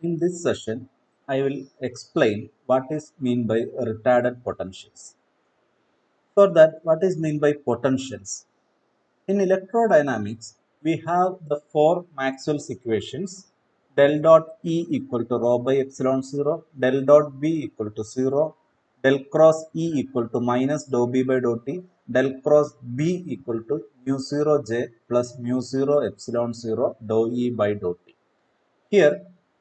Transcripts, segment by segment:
In this session, I will explain what is mean by retarded potentials. For that, what is mean by potentials? In electrodynamics, we have the four Maxwell's equations: del dot E equal to rho by epsilon 0, del dot B equal to 0, del cross E equal to minus dou B by dou T, del cross B equal to mu 0 J plus mu 0 epsilon 0 dou E by dou T. Here,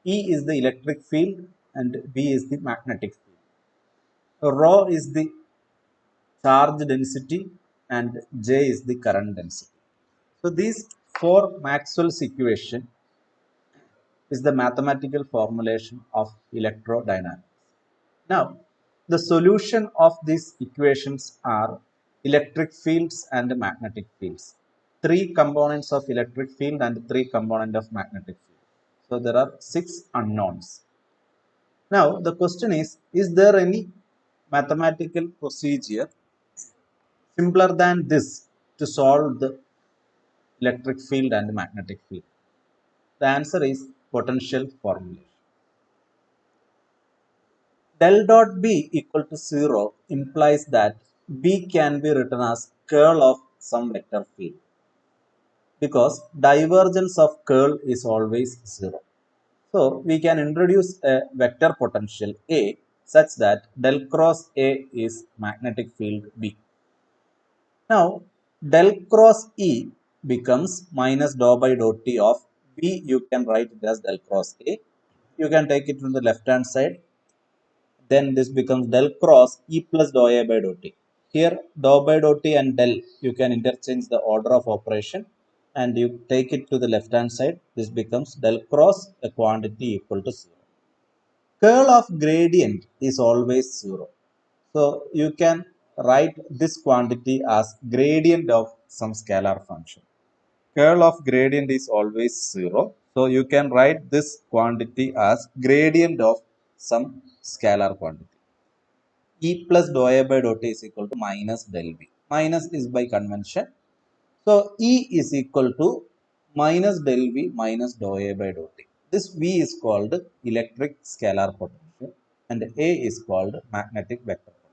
E is the electric field and B is the magnetic field. Rho is the charge density and J is the current density. So these four Maxwell's equation is the mathematical formulation of electrodynamics. Now, the solution of these equations are electric fields and magnetic fields. Three components of electric field and three components of magnetic field. So there are six unknowns. Now, the question is there any mathematical procedure simpler than this to solve the electric field and magnetic field? The answer is potential formulation. Del dot B equal to 0 implies that B can be written as curl of some vector field because divergence of curl is always 0. So we can introduce a vector potential A such that del cross A is magnetic field B. Now del cross E becomes minus dou by dou T of B. You can write it as del cross A. You can take it from the left hand side. Then this becomes del cross E plus dou A by dou T. Here dou by dou T and del, you can interchange the order of operation and you take it to the left hand side. This becomes del cross a quantity equal to 0. Curl of gradient is always 0. So you can write this quantity as gradient of some scalar function. Curl of gradient is always 0. So you can write this quantity as gradient of some scalar quantity. E plus dou A by dou T is equal to minus del B. Minus is by convention. So E is equal to minus del V minus dou A by dou T. This V is called electric scalar potential and A is called magnetic vector potential.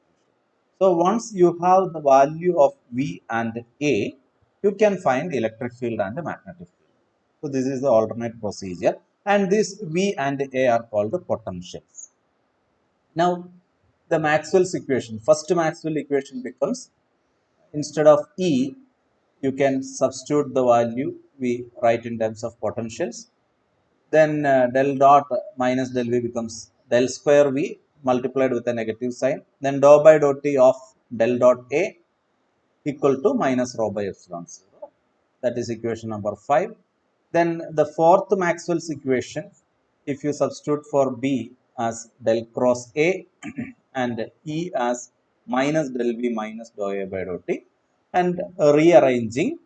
So once you have the value of V and A, you can find electric field and magnetic field. So this is the alternate procedure and this V and A are called potentials. Now the Maxwell's equation, first Maxwell equation becomes, instead of E, you can substitute the value we write in terms of potentials. Then del dot minus del V becomes del square V multiplied with a negative sign. Then dou by dou T of del dot A equal to minus rho by epsilon 0. That is equation number 5. Then the fourth Maxwell's equation, if you substitute for B as del cross A and E as minus del V minus dou A by dou T and rearranging,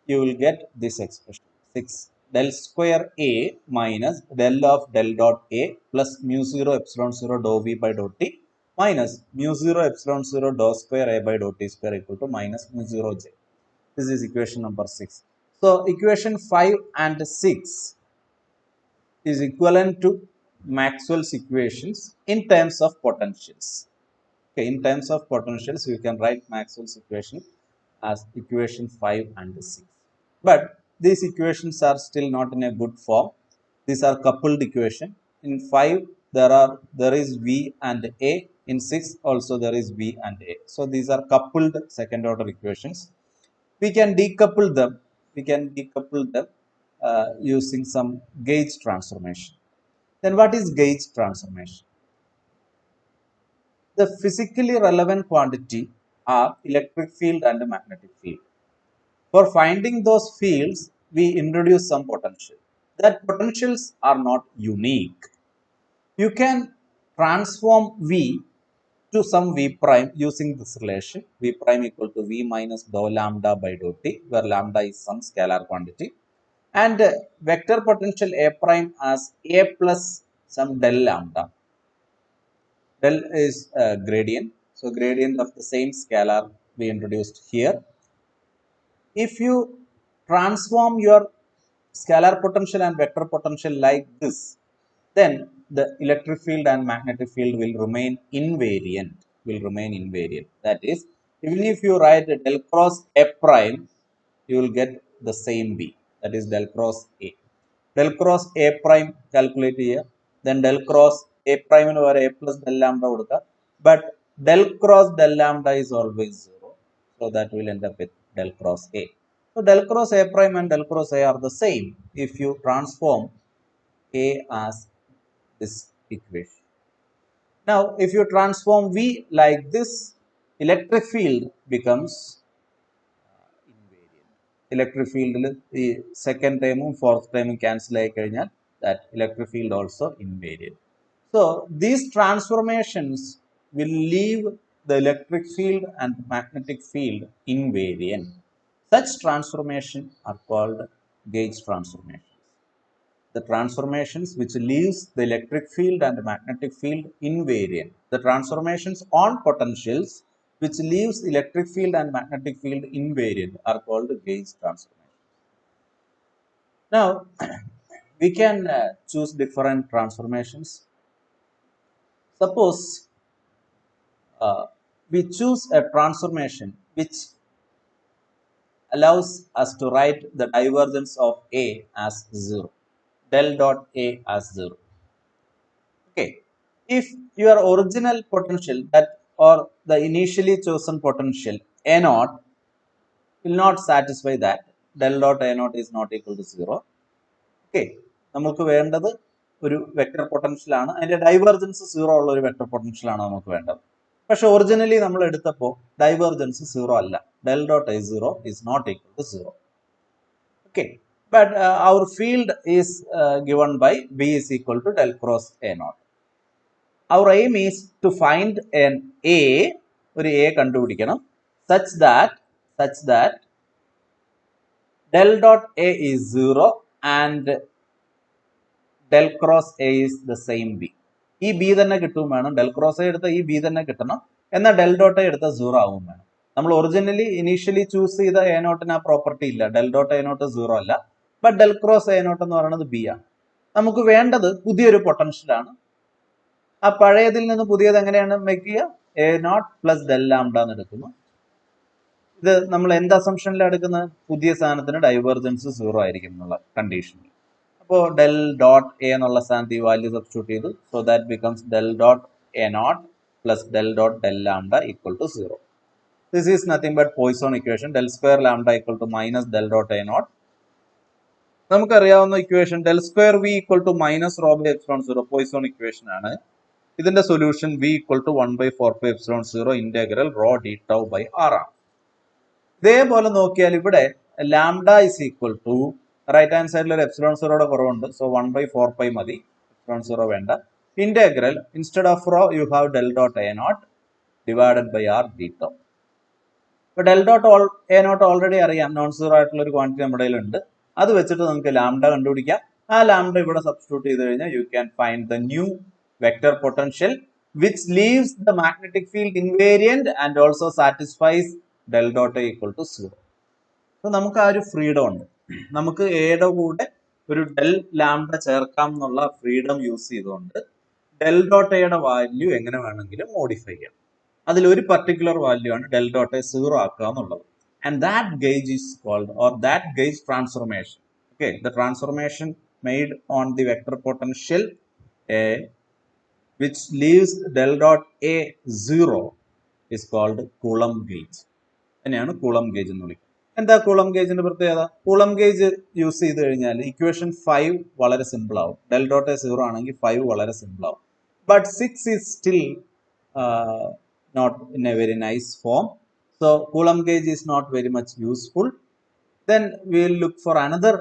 you will get this expression 6 del square A minus del of del dot A plus mu 0 epsilon 0 dou V by dou T minus mu 0 epsilon 0 dou square A by dou T square equal to minus mu 0 J. This is equation number 6. So equation 5 and 6 is equivalent to Maxwell's equations in terms of potentials. Okay, in terms of potentials, you can write Maxwell's equation as equation 5 and 6. But these equations are still not in a good form. These are coupled equation. In 5, there is V and A. In 6, also there is V and A. So these are coupled second order equations. We can decouple them. We can decouple them using some gauge transformation. Then what is gauge transformation? The physically relevant quantity are electric field and magnetic field. For finding those fields, we introduce some potential. That potentials are not unique. You can transform V to some V prime using this relation. V prime equal to V minus dou lambda by dou T, where lambda is some scalar quantity. And vector potential A prime as A plus some del lambda. Del is gradient. So gradient of the same scalar we introduced here. If you transform your scalar potential and vector potential like this, then the electric field and magnetic field will remain invariant. That is, even if you write del cross A prime, you will get the same B. That is del cross A. Del cross A prime calculate here. Then del cross A prime over A plus del lambda കൊടുക്കുക. But del cross del lambda is always 0. So that will end up with del cross A. So del cross A prime and del cross A are the same if you transform A as this equation. Now, if you transform V like this, electric field becomes invariant. Electric field, the second term, fourth term cancel that electric field also invariant. So, these transformations will leave the electric field and magnetic field invariant. Such transformations are called gauge transformations. The transformations which leaves the electric field and magnetic field invariant. The transformations on potentials which leaves electric field and magnetic field invariant are called gauge transformations. Now, we can choose different transformations. Suppose we choose a transformation which allows us to write the divergence of A as 0, del dot A as 0. Okay, if your original potential that or the initially chosen potential A naught will not satisfy that, del dot A naught is not equal to 0. Okay, നമുക്ക് വേണ്ടത് ഒരു vector potential ആണ്, അതിന്റെ divergence 0 ഉള്ള ഒരു vector potential ആണ് നമുക്ക് വേണ്ടത്. പക്ഷെ ഒറിജിനലി നമ്മൾ എടുത്തപ്പോൾ ഡൈവേർജൻസ് 0 അല്ല, del dot A0 is not equal to 0. Okay, but our field is given by B is equal to del cross A naught. Our aim is to find an A, ഒരു A കണ്ടുപിടിക്കണം, such that del dot A is 0 and del cross A is the same B. ഈ B തന്നെ കിട്ടും വേണം, del cross A എടുത്ത ഈ B തന്നെ കിട്ടണം, എന്നാൽ del dot A എടുത്ത 0 ആവും വേണം. നമ്മൾ ഒറിജിനലി ഇനീഷ്യലി ചൂസ് ചെയ്ത A നോട്ടിന് ആ പ്രോപ്പർട്ടി ഇല്ല, del dot A നോട്ട് 0 അല്ല, but del cross A naught എന്ന് പറയുന്നത് B ആണ്. നമുക്ക് വേണ്ടത് പുതിയൊരു പൊട്ടൻഷ്യൽ ആണ്. ആ പഴയതിൽ നിന്ന് പുതിയത് എങ്ങനെയാണ് വെക്കുക? A naught plus del lambda എന്ന് എടുക്കുന്നു. ഇത് നമ്മൾ എന്ത് അസംഷനിലാണ് എടുക്കുന്നത്? പുതിയ സാധനത്തിന് ഡൈവേർജൻസ് 0 ആയിരിക്കും എന്നുള്ള കണ്ടീഷനിൽ. അപ്പോൾ ഡെൽ ഡോട്ട് എ എന്നുള്ള സ്ഥാനത്ത് ഈ വാല്യൂ സബ്സ്റ്റിറ്റ്യൂട്ട് ചെയ്തു. So that becomes del dot A naught plus del dot del lambda equal to 0. This is nothing but Poisson equation. Del square lambda equal to minus del dot A naught. നമുക്കറിയാവുന്ന equation del square V equal to minus rho by epsilon 0 Poisson equation ആണ്. ഇതിന്റെ solution v equal to 1/4 epsilon 0 integral rho d tau by R ആണ്. ഇതേപോലെ നോക്കിയാൽ ഇവിടെ lambda is equal to right hand സൈഡിൽ ഒരു epsilon 0യുടെ കുറവുണ്ട്, സോ 1/4 മതി, എപ്സിലോൺ 0 വേണ്ട. Integral instead of rho you have del dot A naught divided by R d tau. ഇപ്പൊ del dot A naught already അറിയാം, നോൺ സീറോ ആയിട്ടുള്ള ഒരു quantity നമ്മുടെ കയ്യിലുണ്ട്. അത് വെച്ചിട്ട് നമുക്ക് ലാംഡ കണ്ടുപിടിക്കാം. ആ ലാംഡ ഇവിടെ സബ്സ്റ്റിറ്റ്യൂട്ട് ചെയ്ത് കഴിഞ്ഞാൽ you can find the new vector potential which leaves the magnetic field invariant and also satisfies del dot A equal to 0. So നമുക്ക് ആ ഒരു ഫ്രീഡം ഉണ്ട്. നമുക്ക് എയുടെ കൂടെ ഒരു ഡെൽ ലാംഡ ചേർക്കാം എന്നുള്ള ഫ്രീഡം യൂസ് ചെയ്തുകൊണ്ട് ഡെൽ ഡോട്ട് എയുടെ വാല്യൂ എങ്ങനെ വേണമെങ്കിലും മോഡിഫൈ ചെയ്യാം. അതിലൊരു പർട്ടിക്കുലർ വാല്യൂ ആണ് ഡെൽ ഡോട്ട് എ 0 ആക്കുക എന്നുള്ളത്. And that gauge is called or that gauge transformation. Okay, the transformation made on the vector potential A which leaves del dot A 0 is called Coulomb gauge. തന്നെയാണ് coulomb gauge എന്ന് വിളിക്കുന്നത്. എന്താ coulomb ഗേജിന്റെ പ്രത്യേകത? Coulomb gauge use ചെയ്ത് കഴിഞ്ഞാൽ equation 5 വളരെ simple ആവും. ഡെൽ ഡോട്ട് എ 0 ആണെങ്കിൽ 5 വളരെ സിമ്പിൾ ആവും. But 6 is still not in a very nice form. So Coulomb gauge is not very much useful. Then we will look for another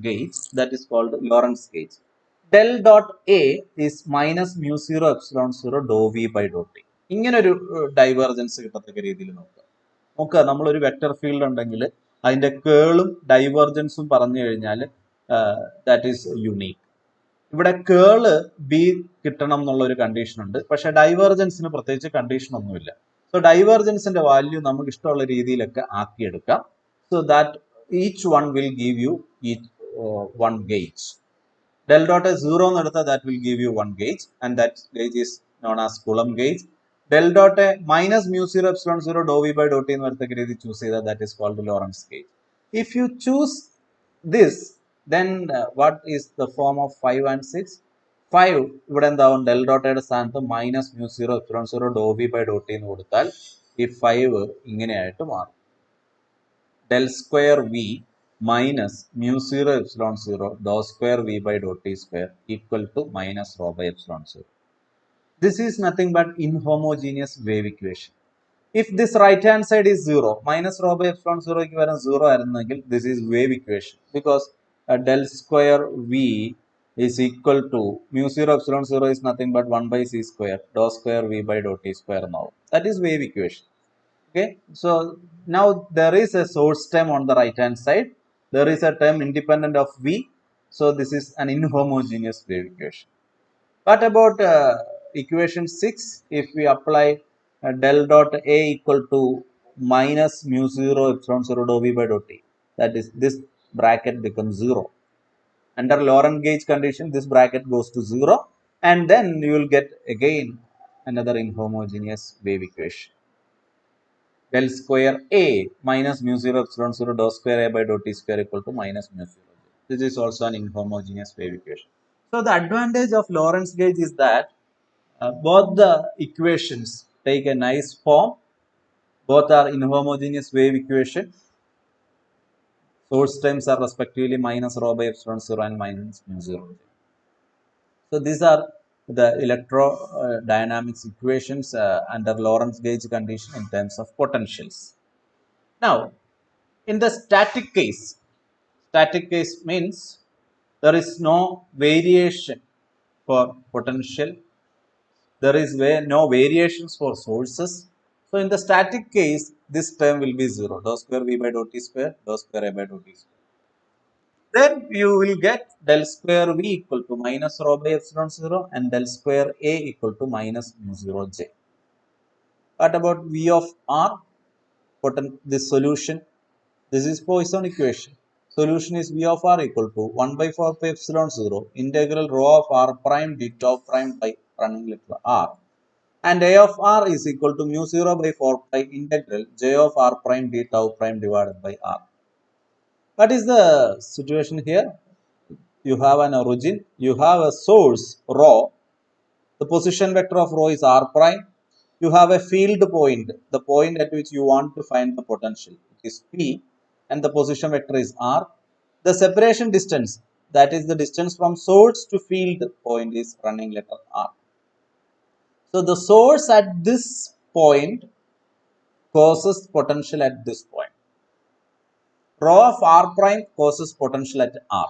gauge that is called Lorentz gauge. Del dot A is minus mu 0 epsilon 0 dou V by dou T. ഇങ്ങനെ ഒരു divergence കിട്ടത്തക്ക രീതിയിൽ നോക്കുക. നമ്മളൊരു vector field ഉണ്ടെങ്കിൽ അതിന്റെ കേളും ഡൈവേർജൻസും പറഞ്ഞു കഴിഞ്ഞാൽ ദാറ്റ് ഈസ് യുണീക്ക്. ഇവിടെ കേള് ബി കിട്ടണം എന്നുള്ള ഒരു കണ്ടീഷൻ ഉണ്ട്, പക്ഷെ ഡൈവേർജൻസിന് പ്രത്യേകിച്ച് കണ്ടീഷൻ ഒന്നുമില്ല. സോ ഡൈവേർജൻസിന്റെ വാല്യൂ നമുക്ക് ഇഷ്ടമുള്ള രീതിയിലൊക്കെ ആക്കിയെടുക്കാം. So that each one will give you each one gauge. Del dot A 0 that will give you one gauge, and that gauge is known as Coulomb gauge. Del dot A minus mu 0 epsilon 0 dou V by dou T choose that is called Lorentz gauge. If you choose this, then what is the form of 5 and 6? 5 ഇവിടെ എന്താവും del dot A സ്ഥാനത്ത് minus mu 0 epsilon 0 dou V by dou T എന്ന് കൊടുത്താൽ ഈ 5 ഇങ്ങനെയായിട്ട് മാറും. Del square V minus mu 0 epsilon 0 dou square V by dou T square equal to minus rho by epsilon 0. This is nothing but inhomogeneous wave equation. If this right hand side is 0, minus rho by epsilon 0 equivalent 0, this is wave equation, because del square V is equal to mu 0 epsilon 0 is nothing but 1 by c square dou square V by dou T square now. That is wave equation. Okay, so now there is a source term on the right hand side. There is a term independent of V. So this is an inhomogeneous wave equation. What about equation 6? If we apply del dot A equal to minus mu 0 epsilon 0 dou V by dou T, that is, this bracket becomes 0. Under Lorentz gauge condition, this bracket goes to 0, and then you will get again another inhomogeneous wave equation. Del square A minus mu 0 epsilon 0 dou square A by dou T square equal to minus mu 0. This is also an inhomogeneous wave equation. So the advantage of Lorentz gauge is that both the equations take a nice form. Both are inhomogeneous wave equation. Source terms are respectively minus rho by epsilon 0 and minus mu 0. So these are the electrodynamics equations under Lorentz gauge condition in terms of potentials. Now, in the static case means there is no variation for potential. There is no variations for sources. So in the static case, this term will be 0. Dou square V by dou T square, dou square A by dou T square. Then you will get del square V equal to minus rho by epsilon 0 and del square A equal to minus mu 0 j. What about V of R? This solution. This is Poisson equation. Solution is V of R equal to 1 by 4 pi epsilon 0 integral rho of R prime d tau prime by running letter R. And A of R is equal to mu 0 by 4 pi integral J of R prime d tau prime divided by R. What is the situation here? You have an origin, you have a source rho, the position vector of rho is R prime, you have a field point, the point at which you want to find the potential, it is P, and the position vector is R. The separation distance, that is the distance from source to field point, is running letter R. So the source at this point causes potential at this point. Rho of R prime causes potential at R.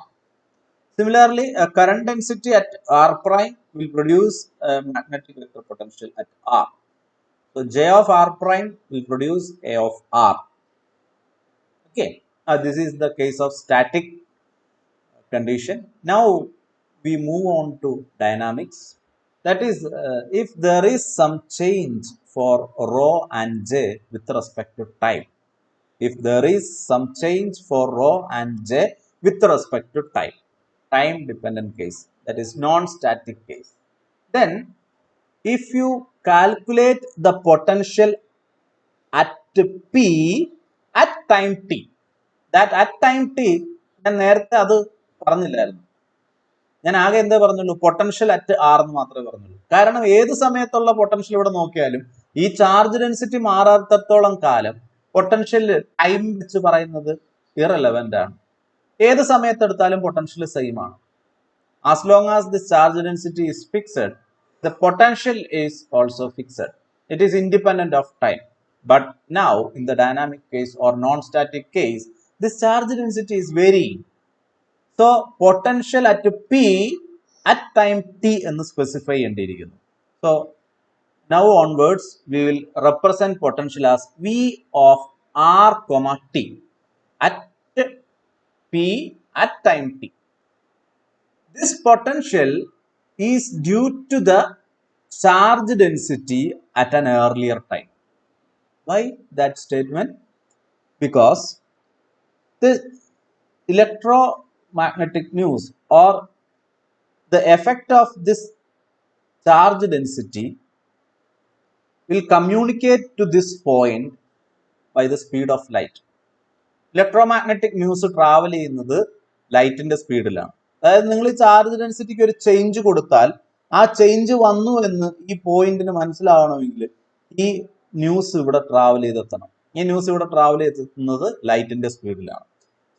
Similarly, a current density at R prime will produce a magnetic vector potential at R. So J of R prime will produce A of R. Okay, this is the case of static condition. Now we move on to dynamics. That is, if there is some change for rho and J with respect to time. If there is some change for rho and J with respect to time dependent case, that is non-static case, then if you calculate the potential at P at time t, that at time t ഞാൻ നേരത്തെ അത് പറഞ്ഞില്ലായിരുന്നു. ഞാൻ ആകെ എന്താ പറഞ്ഞുള്ളൂ, potential at R എന്ന് മാത്രമേ പറഞ്ഞുള്ളൂ. കാരണം ഏത് സമയത്തുള്ള പൊട്ടൻഷ്യൽ ഇവിടെ നോക്കിയാലും ഈ ചാർജ് ഡെൻസിറ്റി മാറാത്തത്തോളം കാലം പൊട്ടൻഷ്യൽ ടൈം വെച്ച് പറയുന്നത് ഇറലവന്റ് ആണ്. ഏത് സമയത്തെടുത്താലും പൊട്ടൻഷ്യൽ സെയിം ആണ്. As long as the charge density is fixed, the potential is also fixed. It is independent of time. But now in the dynamic case or non-static case, this charge density is varying. So potential at P at time t എന്ന് specify ചെയ്യേണ്ടിയിരിക്കുന്നു. So now onwards we will represent potential as V of R, T at P at time t. This potential is due to the charge density at an earlier time. Why that statement? Because the electromagnetic news or the effect of this charge density will communicate to this point by the speed of light. Electromagnetic news travel ചെയ്യുന്നത് ലൈറ്റിന്റെ സ്പീഡിലാണ്. അതായത് നിങ്ങൾ ഈ charge ഡെൻസിറ്റിക്ക് ഒരു change കൊടുത്താൽ ആ change വന്നു എന്ന് ഈ പോയിന്റിന് മനസ്സിലാവണമെങ്കിൽ ഈ ന്യൂസ് ഇവിടെ ട്രാവൽ ചെയ്തെത്തണം. ഈ ന്യൂസ് ഇവിടെ ട്രാവൽ ചെയ്തെത്തുന്നത് ലൈറ്റിന്റെ സ്പീഡിലാണ്.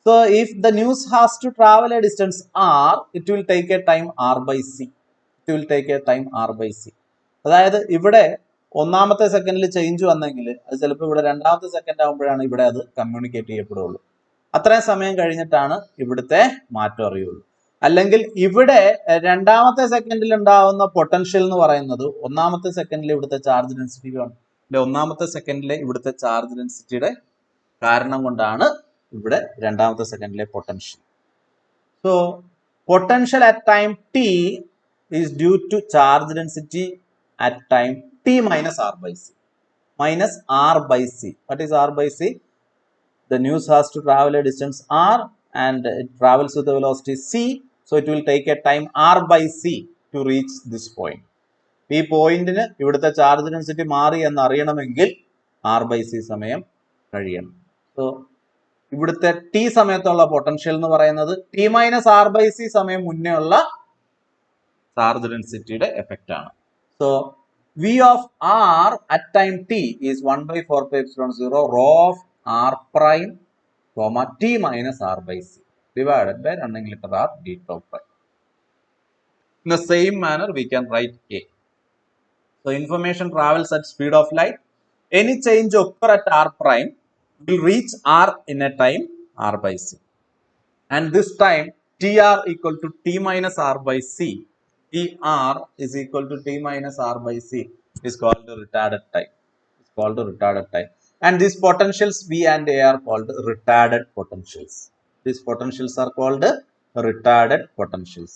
So if the news has to travel a distance r, it will take a time r by c. It will take a time r by c. അതായത് ഇവിടെ ഒന്നാമത്തെ സെക്കൻഡിൽ ചേഞ്ച് വന്നെങ്കിൽ അത് ചിലപ്പോൾ ഇവിടെ രണ്ടാമത്തെ സെക്കൻഡ് ആകുമ്പോഴാണ് ഇവിടെ അത് കമ്മ്യൂണിക്കേറ്റ് ചെയ്യപ്പെടുള്ളൂ. അത്രയും സമയം കഴിഞ്ഞിട്ടാണ് ഇവിടുത്തെ മാറ്റം അറിയുള്ളൂ. അല്ലെങ്കിൽ ഇവിടെ രണ്ടാമത്തെ സെക്കൻഡിൽ ഉണ്ടാവുന്ന പൊട്ടൻഷ്യൽ എന്ന് പറയുന്നത് ഒന്നാമത്തെ സെക്കൻഡിൽ ഇവിടുത്തെ ചാർജ് ഡെൻസിറ്റി ഒന്നാമത്തെ സെക്കൻഡിലെ ഇവിടുത്തെ ചാർജ് ഡെൻസിറ്റിയുടെ കാരണം കൊണ്ടാണ് ഇവിടെ രണ്ടാമത്തെ സെക്കൻഡിലെ potential. So potential at time t is due to charge density at time t minus r by c. Minus r by c. What is r by c? The news has to travel a distance r and it travels with the velocity c. So it will take a time r by c to reach this point. ഈ പോയിന്റിന് ഇവിടുത്തെ charge density മാറി എന്ന് അറിയണമെങ്കിൽ R by C സമയം കഴിയണം. So ഇവിടുത്തെ T സമയത്തുള്ള പൊട്ടൻഷ്യൽ എന്ന് പറയുന്നത് T minus R by C സമയം മുന്നേ ഉള്ള ചാർജ് ഡെൻസിറ്റിയുടെ എഫക്റ്റ് ആണ്. So V of r at time t is 1 by 4 pi epsilon 0 rho of r prime comma t minus r by c divided by running letter r d tau prime. In the same manner we can write A. So information travels at speed of light. Any change occur at r prime will reach r in a time r by c. And this time tr equal to t minus r by c. Tr is equal to t minus r by c is called the retarded time. It's called the retarded time. And these potentials V and A are called retarded potentials. These potentials are called retarded potentials.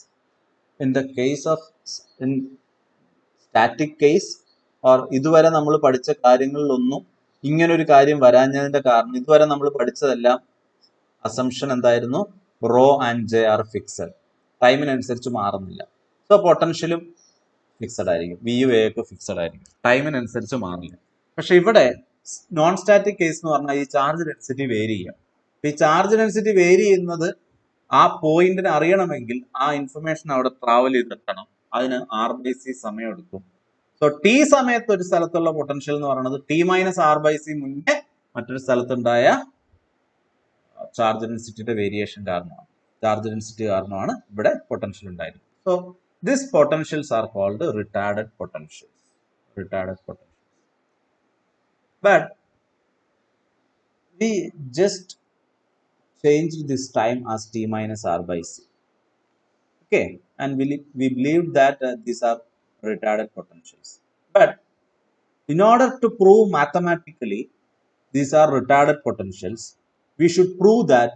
In the case of in static case or ഇതുവരെ നമ്മൾ പഠിച്ച കാര്യങ്ങളിലൊന്നും ഇങ്ങനൊരു കാര്യം വരാഞ്ഞതിന്റെ കാരണം ഇതുവരെ നമ്മൾ പഠിച്ചതെല്ലാം assumption എന്തായിരുന്നു? Rho and J are fixed, ടൈമിനനുസരിച്ച് മാറുന്നില്ല. സോ പൊട്ടൻഷ്യലും ഫിക്സഡ് ആയിരിക്കും, വിയും എ ഒക്കെ ഫിക്സഡ് ആയിരിക്കും, ടൈമിനനുസരിച്ച് മാറില്ല. പക്ഷെ ഇവിടെ നോൺ സ്റ്റാറ്റിക് കേസ് എന്ന് പറഞ്ഞാൽ ഈ ചാർജ് ഡെൻസിറ്റി വേരി ചെയ്യാം. ഈ ചാർജ് ഡെൻസിറ്റി വേരി ചെയ്യുന്നത് ആ പോയിന്റിന് അറിയണമെങ്കിൽ ആ ഇൻഫർമേഷൻ അവിടെ ട്രാവൽ ചെയ്തെത്തണം. അതിന് ആർ ബൈ സി സമയം എടുക്കും. സോ ടി സമയത്ത് ഒരു സ്ഥലത്തുള്ള പൊട്ടൻഷ്യൽ എന്ന് പറയുന്നത് T minus R by C മുന്നേ മറ്റൊരു സ്ഥലത്തുണ്ടായ ചാർജ് ഡെൻസിറ്റിയുടെ വേരിയേഷൻ കാരണമാണ്, ചാർജ് ഡെൻസിറ്റി കാരണമാണ് ഇവിടെ പൊട്ടൻഷ്യൽ ഉണ്ടായിരുന്നത്. So these potentials are called retarded potentials. Retarded potentials. But we just changed this time as t minus r by c. Okay, and we believed that these are retarded potentials. But in order to prove mathematically these are retarded potentials, we should prove that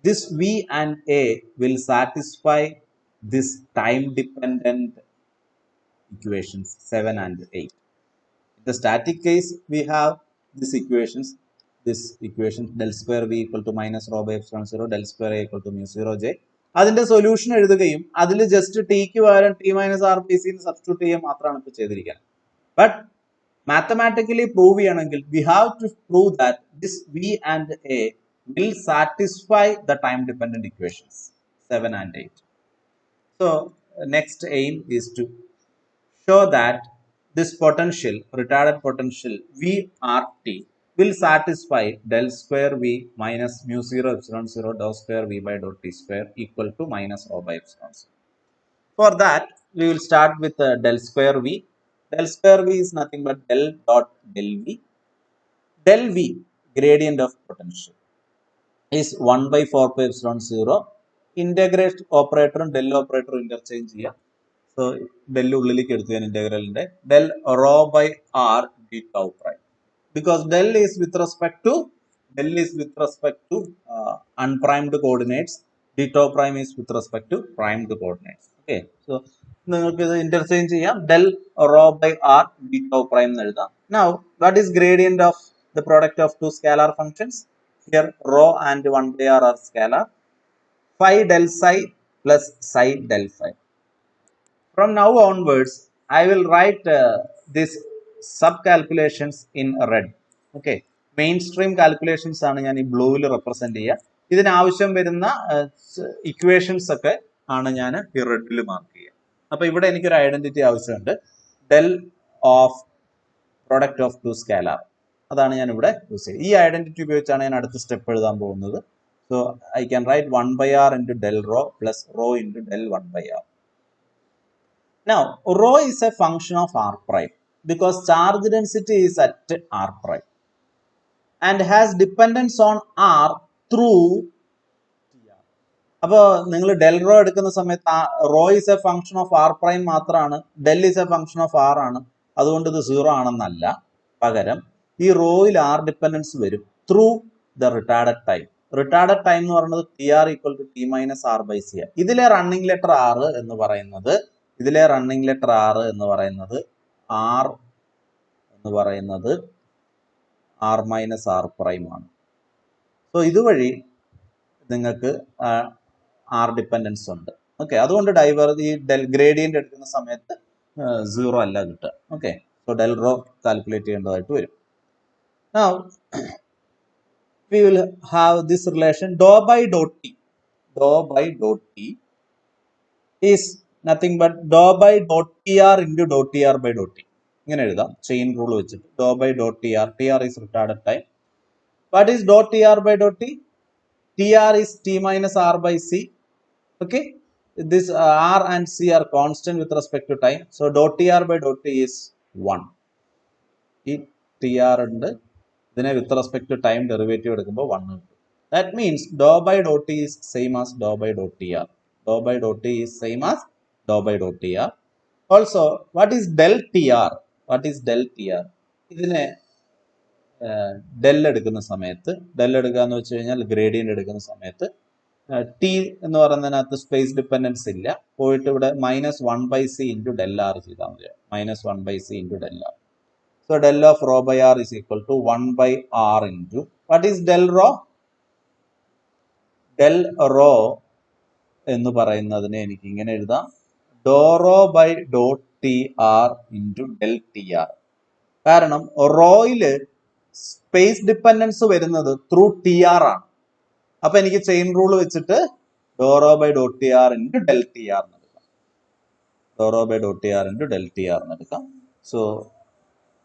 this V and A will satisfy this time dependent equations 7 and 8. In the static case we have this equation del square V equal to minus rho by epsilon 0 del square A equal to mu 0 j. അതിന്റെ solution എഴുതുകയും അതിൽ just ടിക്ക് പകരം T minus R P C substitute ചെയ്യുക മാത്രമാണ് ഇപ്പോൾ ചെയ്തിരിക്കുന്നത്. But mathematically prove ചെയ്യണമെങ്കിൽ we have to prove that this V and A will satisfy the time dependent equations 7 and 8. So next aim is to show that this potential, retarded potential VRT will satisfy del square V minus mu 0 epsilon 0 dou square V by dou t square equal to minus rho by epsilon 0. For that we will start with del square V. Del square V is nothing but del dot del V. Del V, gradient of potential, is 1 by 4 pi epsilon 0. Integrate operator and del operator interchange here. So del ഉള്ളിലേക്ക് എടുത്തു ഞാൻ ഇന്റഗ്രലിന്റെ del rho by r d tau prime, because del is with respect to unprimed coordinates, d tau prime is with respect to primed coordinates. Okay, so നിങ്ങൾക്ക് ഇത് interchange ചെയ്യാം, del rho by r d tau prime എന്ന് എഴുതാം. Now what is gradient of the product of two scalar functions? Here rho and 1 by r are scalar. Phi del psi plus psi del phi. From now onwards, I will write this sub calculations in red. Okay, mainstream calculations ആണ് ഞാൻ ഈ ബ്ലൂവിൽ represent ചെയ്യുക. ഇതിനാവശ്യം വരുന്ന equations ഒക്കെ ആണ് ഞാൻ ഈ റെഡിൽ mark ചെയ്യുക. അപ്പൊ ഇവിടെ എനിക്കൊരു ഐഡന്റിറ്റി ആവശ്യമുണ്ട്, del of product of two scalar. അതാണ് ഞാൻ ഇവിടെ യൂസ് ചെയ്യുക. ഈ ഐഡന്റിറ്റി ഉപയോഗിച്ചാണ് ഞാൻ അടുത്ത സ്റ്റെപ്പ് എഴുതാൻ പോകുന്നത്. So I can write 1/r into del rho plus rho into del 1/r. Now, rho is a function of r prime because charge density is at r prime and has dependence on r through tr. അപ്പോൾ നിങ്ങൾ del rho എടുക്കുന്ന സമയത്ത് rho is a function of R prime മാത്രമാണ്, del is a function of r ആണ്, അതുകൊണ്ട് ഇത് 0 ആണെന്നല്ല. പകരം ഈ റോയിൽ ആർ ഡിപ്പെൻഡൻസ് വരും through the retarded time. Retarded time എന്ന് പറയുന്നത് t r equal to t minus R by c. ഇതിലെ റണ്ണിംഗ് ലെറ്റർ ആർ എന്ന് പറയുന്നത് ആർ മൈനസ് ആർ പ്രൈം ആണ്. സോ ഇതുവഴി നിങ്ങൾക്ക് ആർ ഡിപ്പെൻഡൻസ് ഉണ്ട്. ഓക്കെ, അതുകൊണ്ട് ഈ ഗ്രേഡിയന്റ് എടുക്കുന്ന സമയത്ത് 0 അല്ല കിട്ടുക. Okay, so del raw calculate ചെയ്യേണ്ടതായിട്ട് വരും. Now we will have this relation dou by dot t is nothing but dou by dot tr into dot tr by dot t. ഇങ്ങനെ എഴുതാം ചെയിൻ റൂൾ വെച്ചിട്ട്. dou by dot tr is retarded time. What is dot tr by dot t? tr is t minus r by c. Okay, this r and c are constant with respect to time, so dot tr by dot t is 1. ഈ tr ഉണ്ട്, ഇതിനെ with respect to time derivative എടുക്കുമ്പോൾ 1 കിട്ടും. That means doh by Dr T is same as doh by Dr T R. Doh by Dr T is same as doh by Dr T R. Also what is del T R? ഇതിനെ del എടുക്കുന്ന സമയത്ത്, del എടുക്കുക എന്ന് വെച്ച് കഴിഞ്ഞാൽ gradient എടുക്കുന്ന സമയത്ത് T എന്ന് പറയുന്നതിനകത്ത് സ്പേസ് ഡിപ്പെൻഡൻസ് ഇല്ല, പോയിട്ട് ഇവിടെ -1/c ഇൻറ്റു ഡെൽ ആർ ചെയ്താൽ മതി. -1/c into del R. So del of rho by r is equal to 1/r into, what is del rho? Del rho എന്ന് പറയുന്നതിനെ എനിക്ക് ഇങ്ങനെ എഴുതാം, do rho by Dr T r into del T r. കാരണം റോയില് space dependence വരുന്നത് through t r ആണ്. അപ്പൊ എനിക്ക് ചെയിൻ റൂൾ വെച്ചിട്ട് do rho by Dr T r into del T r എന്നെടുക്കാം. Do rho by Dr T r into del T r എന്നെടുക്കാം. So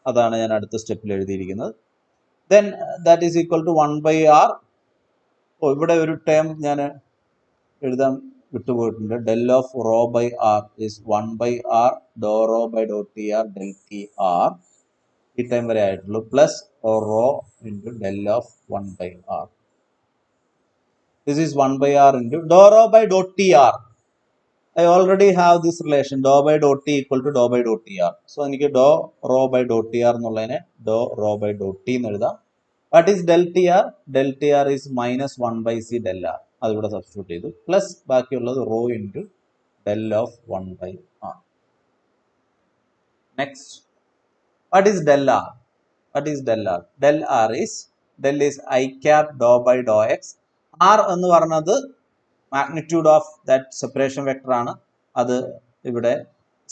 അതാണ് ഞാൻ അടുത്ത സ്റ്റെപ്പിൽ എഴുതിയിരിക്കുന്നത്. Then that is equal to 1/r. ഇവിടെ ഒരു ടേം ഞാൻ എഴുതാൻ വിട്ടുപോയിട്ടുണ്ട്. Del of rho by R is 1/r doh rho by Dr T R del T R. ഈ ടൈം വരെ ആയിട്ടുള്ളൂ. Plus rho into del of 1/r. This is 1/r into doh rho by Dr T R. I already have this relation dou by dou t equal to dou by dou tr. So എനിക്ക് dou rho by dou tr എന്നുള്ളതിനെ dou rho by dou t എന്ന് എഴുതാം. What is del tr? Del tr is -1/c del r. അതിവിടെ substitute ചെയ്തു. Plus ബാക്കിയുള്ളത് rho into del of 1/r. Next, what is del r? Del r is I cap dou by dou x. r എന്ന് പറഞ്ഞത് magnitude of that separation vector ആണ്. അത് ഇവിടെ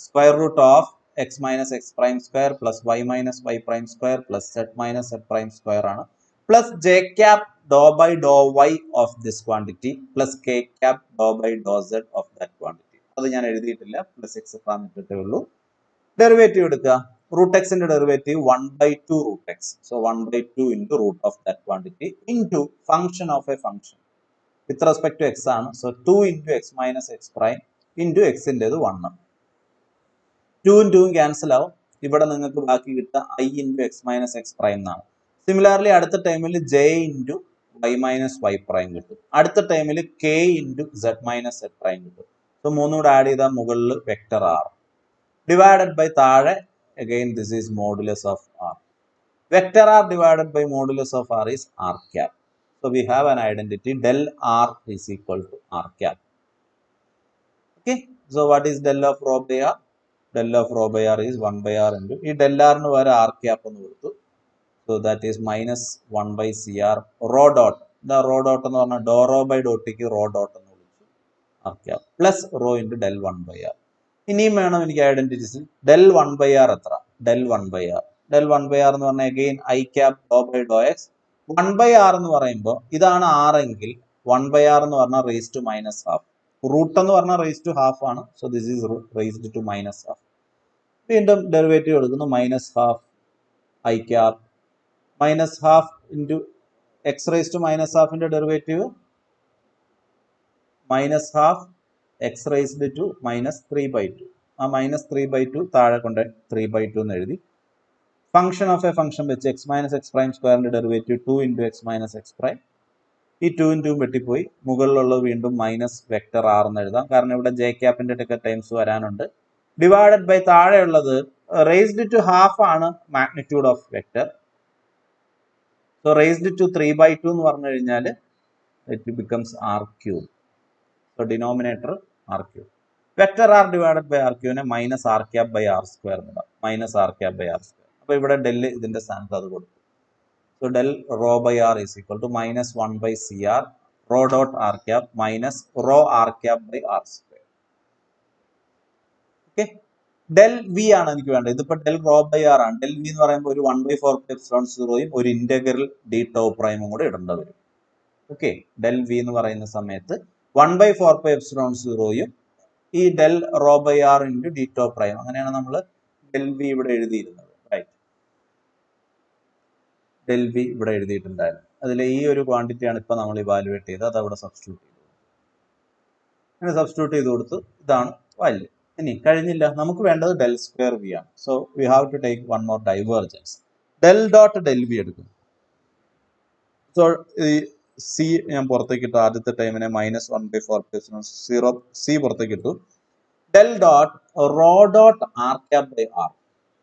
square root of x minus X prime square plus Y minus Y prime square plus Z minus Z prime square ആണ്. Plus J cap Dr by Dr y of this quantity plus K cap Dr by Dr z of that quantity. അത് ഞാൻ എഴുതിയിട്ടില്ല, plus et cetera എന്നിട്ടേ ഉള്ളൂ. Derivative എടുക്കുക. Root എക്സിന്റെ derivative 1/2 root x. So 1/2 into root of that quantity into function of a function with respect to x ആണ്. So 2 into x minus x prime into x ൻ്റെത് 1. 2ഉം 2ഉം ക്യാൻസൽ ആവും. ഇവിടെ നിങ്ങൾക്ക് ബാക്കി കിട്ടുക i into x minus x prime എന്നാണ്. സിമിലർലി അടുത്ത ടൈമിൽ j into y minus y prime കിട്ടും. അടുത്ത ടൈമിൽ k into z minus z prime കിട്ടും. സോ 3 കൂടെ ആഡ് ചെയ്താൽ മുകളിൽ വെക്ടർ r ഡിവൈഡഡ് ബൈ താഴെ again this is modulus of r. Vector r divided by modulus of r is r cap. So we have an identity del r is equal to r cap. Okay, so what is del of rho by r? Del of rho by r is 1/r into ഈ del r ന് വരെ r cap എന്ന് കൊടുത്തു. So that is -1/cr rho dot. The rho dot എന്ന് പറഞ്ഞാൽ do rho by do ടിക്ക് rho dot എന്ന് വിളിച്ചു, r cap plus rho into del 1/r. ഇനിയും വേണം എനിക്ക് ഐഡന്റിറ്റീസ്. ഡെൽ 1/r എത്ര? Del 1/r. ഡെൽ 1/r എന്ന് പറഞ്ഞാൽ again i cap Dr by doh x. 1/r എന്ന് പറയുമ്പോൾ ഇതാണ് r എങ്കിൽ 1/r എന്ന് പറഞ്ഞാൽ raise to minus half. Root എന്ന് പറഞ്ഞാൽ റേസ് ടു ഹാഫ് ആണ്. So this is raised to minus half. വീണ്ടും ഡെറിവേറ്റീവ് എടുക്കുന്നു. Minus half i cap minus half into x raise to minus ഹാഫിന്റെ derivative minus half x raised to minus 3/2. ആ minus 3/2 താഴെ കൊണ്ട് 3/2 എന്ന് എഴുതി. ഫംഗ്ഷൻ ഓഫ് എ ഫംഗ്ഷൻ വെച്ച് X minus X prime സ്ക്വയറിന്റെ derivative 2 into x minus X prime. ഈ 2 into വെട്ടിപ്പോയി. മുകളിലുള്ളത് വീണ്ടും മൈനസ് വെക്ടർ ആർ എന്ന് എഴുതാം, കാരണം ഇവിടെ ജെ ക്യാപ്പിന്റെ ഒക്കെ ടൈംസ് വരാനുണ്ട്. ഡിവൈഡഡ് ബൈ താഴെയുള്ളത് റേസ്ഡ് ടു ഹാഫ് ആണ് magnitude of vector. So raised to 3/2 എന്ന് പറഞ്ഞു കഴിഞ്ഞാൽ it becomes r cube. So denominator r cube. Vector r divided by r ക്യൂബിനെ minus r cap by R square എന്നിടാം. Minus r cap by R square. അപ്പൊ ഇവിടെ del ഇതിന്റെ സ്ഥാനത്ത് അത് കൊടുത്തു. So del rho by R is equal to minus 1/cr rho dot r cap minus rho R cap by R square. Okay, del V ആണ് എനിക്ക് വേണ്ടത്. ഇതിപ്പോ ഡെൽ റോ ബൈ ആർ ആണ്. ഡെൽ വി എന്ന് പറയുമ്പോൾ ഒരു 1/4π0യും ഒരു ഇന്റഗ്രൽ ഡി ടോ പ്രൈമും കൂടെ ഇടേണ്ടി വരും. ഓക്കെ, ഡെൽ വി എന്ന് പറയുന്ന സമയത്ത് 1/4π0യും ഈ del rho by R into D tau prime, അങ്ങനെയാണ് നമ്മൾ ഡെൽ വി ഇവിടെ എഴുതിയിരുന്നത്. റൈറ്റ്, ഡെൽ വി ഇവിടെ എഴുതിയിട്ടുണ്ടായിരുന്നു. അതിൽ ഈ ഒരു ക്വാണ്ടിറ്റിയാണ് ഇപ്പൊ നമ്മൾ ഇവാലുവേറ്റ് ചെയ്ത് അത് അവിടെ സബ്സ്റ്റിറ്റ്യൂട്ട് ചെയ്തു. അങ്ങനെ സബ്സ്റ്റിറ്റ്യൂട്ട് ചെയ്ത് കൊടുത്ത് ഇതാണ് വാല്യൂ. ഇനി കഴിഞ്ഞില്ല, നമുക്ക് വേണ്ടത് ഡെൽ സ്ക്വയർ വി ആണ്. So we have to take one more divergence. Del dot del V എടുക്കും. സോ ഈ സി ഞാൻ പുറത്തേക്ക് ഇട്ടു. ആദ്യത്തെ ടൈമിനെ മൈനസ് 1/4π0 സി പുറത്തേക്ക് ഇട്ടു. Del dot rho dot r cap by r,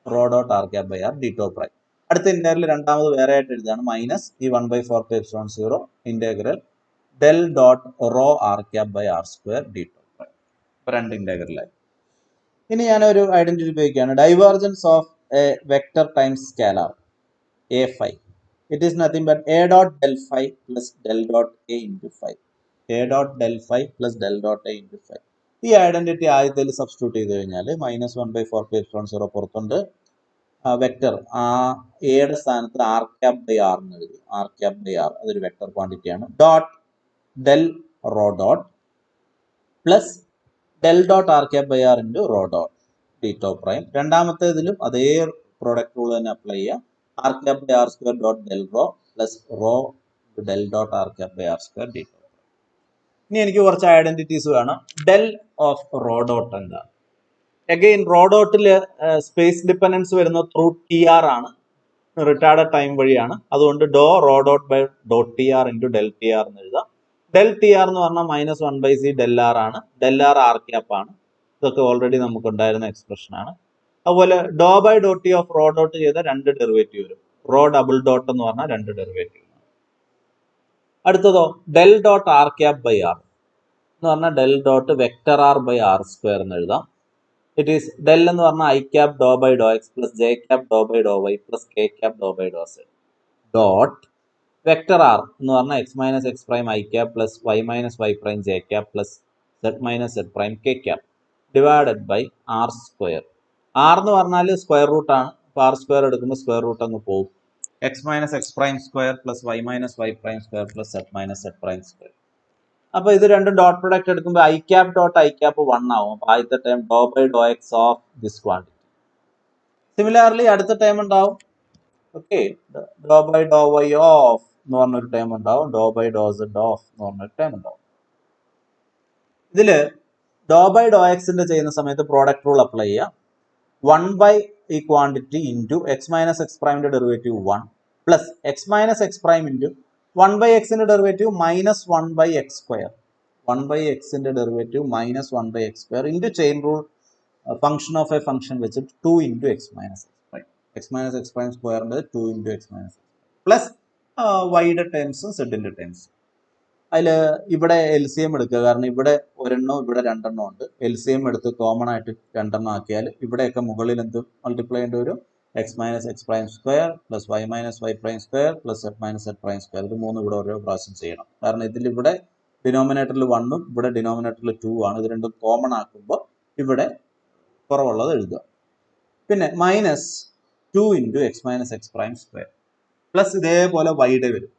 rho dot r cap by R d tau prime. അടുത്ത integral രണ്ടാമത് വേറെ ആയിട്ട് എഴുതാണ്. മൈനസ് ഈ 1/4π0 integral del dot rho R cap by R square d tau prime. ഇപ്പൊ രണ്ട് ഇന്റഗ്രലായി. ഇനി ഞാനൊരു ഐഡന്റിറ്റി ഉപയോഗിക്കുകയാണ്. Divergence of a vector times scalar a phi. It is nothing but a dot del phi plus del dot a into phi. A dot del phi plus del dot a into phi. ഈ identity ആദ്യത്തിൽ substitute ചെയ്ത് കഴിഞ്ഞാൽ minus 1/4π0 പുറത്തുണ്ട്. Vector ആ എയുടെ സ്ഥാനത്ത് R cap by r എന്ന് എഴുതി. ആർ ക്യാപ് ബൈ ആർ അതൊരു വെക്ടർ ക്വാണ്ടിറ്റിയാണ്. Dot del rho dot plus del dot r cap by R into rho dot d tau prime. രണ്ടാമത്തേതിലും അതേ പ്രോഡക്റ്റ് റൂൾ തന്നെ അപ്ലൈ ചെയ്യുക. R cap by R square dot del rho plus rho del dot r cap by R square d tau. ഇനി എനിക്ക് കുറച്ച് identities വേണം. Del of rho dot എന്താണ്? Again rho ഡോട്ടിൽ സ്പേസ് ഡിപ്പെൻഡൻസ് വരുന്നത് through t r ആണ്, retarded time വഴിയാണ്. അതുകൊണ്ട് doh rho dot by dot t r into del T r എന്ന് എഴുതാം. ഡെൽ ടി ആർ എന്ന് പറഞ്ഞാൽ മൈനസ് 1/c ഡെൽ ആർ ആണ്. ഡെൽ ആർ ആർ ക്യാപ്പ് ആണ്. ഇതൊക്കെ ഓൾറെഡി നമുക്ക് ഉണ്ടായിരുന്ന എക്സ്പ്രഷൻ ആണ്. അതുപോലെ doh by dot T of rho dot ചെയ്ത രണ്ട് ഡെറിവേറ്റീവ് വരും. റോ ഡബിൾ ഡോട്ട് എന്ന് പറഞ്ഞാൽ രണ്ട് ഡെറിവേറ്റീവ്. അടുത്തതോ del dot r cap by r എന്ന് പറഞ്ഞാൽ del dot vector r by R square എന്ന് എഴുതാം. ഇറ്റ് ഈസ് ഡെൽ എന്ന് പറഞ്ഞാൽ I cap Dr by doh X plus J cap Dr by Dr Y plus K cap Dr by Dr z dot vector r എന്ന് പറഞ്ഞാൽ x minus X prime i cap plus Y minus Y prime j cap plus Z minus Z prime K cap divided by R square. R എന്ന് പറഞ്ഞാൽ square root ആണ്. അപ്പോൾ R square എടുക്കുമ്പോൾ square root അങ്ങ് പോകും. X minus X prime square plus Y minus Y prime square plus Z minus Z prime square. അപ്പൊ ഇത് രണ്ടും ഡോട്ട് പ്രൊഡക്റ്റ് എടുക്കുമ്പോൾ I cap dot I cap 1 ആവും. അപ്പൊ ആദ്യത്തെ time doh by doh X of this quantity. Similarly അടുത്ത time ഉണ്ടാവും. Okay, doh by Dr y of എന്ന് പറഞ്ഞൊരു ടൈം ഉണ്ടാവും. ഡോ ബൈ ഡോ സെഡ് ഓഫ് എന്ന് പറഞ്ഞൊരു ടൈം ഉണ്ടാവും. ഇതില് ഡോ ബൈ ഡോ എക്സിന്റെ ചെയ്യുന്ന സമയത്ത് പ്രോഡക്റ്റ് റൂൾ അപ്ലൈ ചെയ്യുക. 1 ബൈ ഈ quantity into x minus x പ്രൈമിന്റെ derivative 1 plus x minus X prime into 1 by എക്സിന്റെ derivative minus 1 by x square. 1 by എക്സിന്റെ derivative minus 1 by x square into chain rule function of a function വെച്ചിട്ട് 2 into x minus X prime. X minus X prime സ്ക്വയറിന്റെ 2 into x minus plus വൈയുടെ ടേംസും സെഡിന്റെ ടേംസും. അതിൽ ഇവിടെ L C M എടുക്കുക, കാരണം ഇവിടെ ഒരെണ്ണം ഇവിടെ രണ്ടെണ്ണം ഉണ്ട്. എൽ സി എം എടുത്ത് കോമൺ ആയിട്ട് രണ്ടെണ്ണം ആക്കിയാൽ ഇവിടെയൊക്കെ മുകളിൽ എന്ത് മൾട്ടിപ്ലൈ ചെയ്യേണ്ടി വരും? X minus X prime square plus Y minus Y prime square plus Z minus Z prime square. ഇത് മൂന്നും ഇവിടെ ഓരോ പ്രാവശ്യം ചെയ്യണം. കാരണം ഇതിൽ ഇവിടെ ഡിനോമിനേറ്ററിൽ 1ഉം ഇവിടെ ഡിനോമിനേറ്ററിൽ 2 ആണ്. ഇത് രണ്ടും കോമൺ ആക്കുമ്പോൾ ഇവിടെ കുറവുള്ളത് എഴുതുക. പിന്നെ minus 2 into x minus X prime square plus ഇതേപോലെ വൈയുടെ വരും.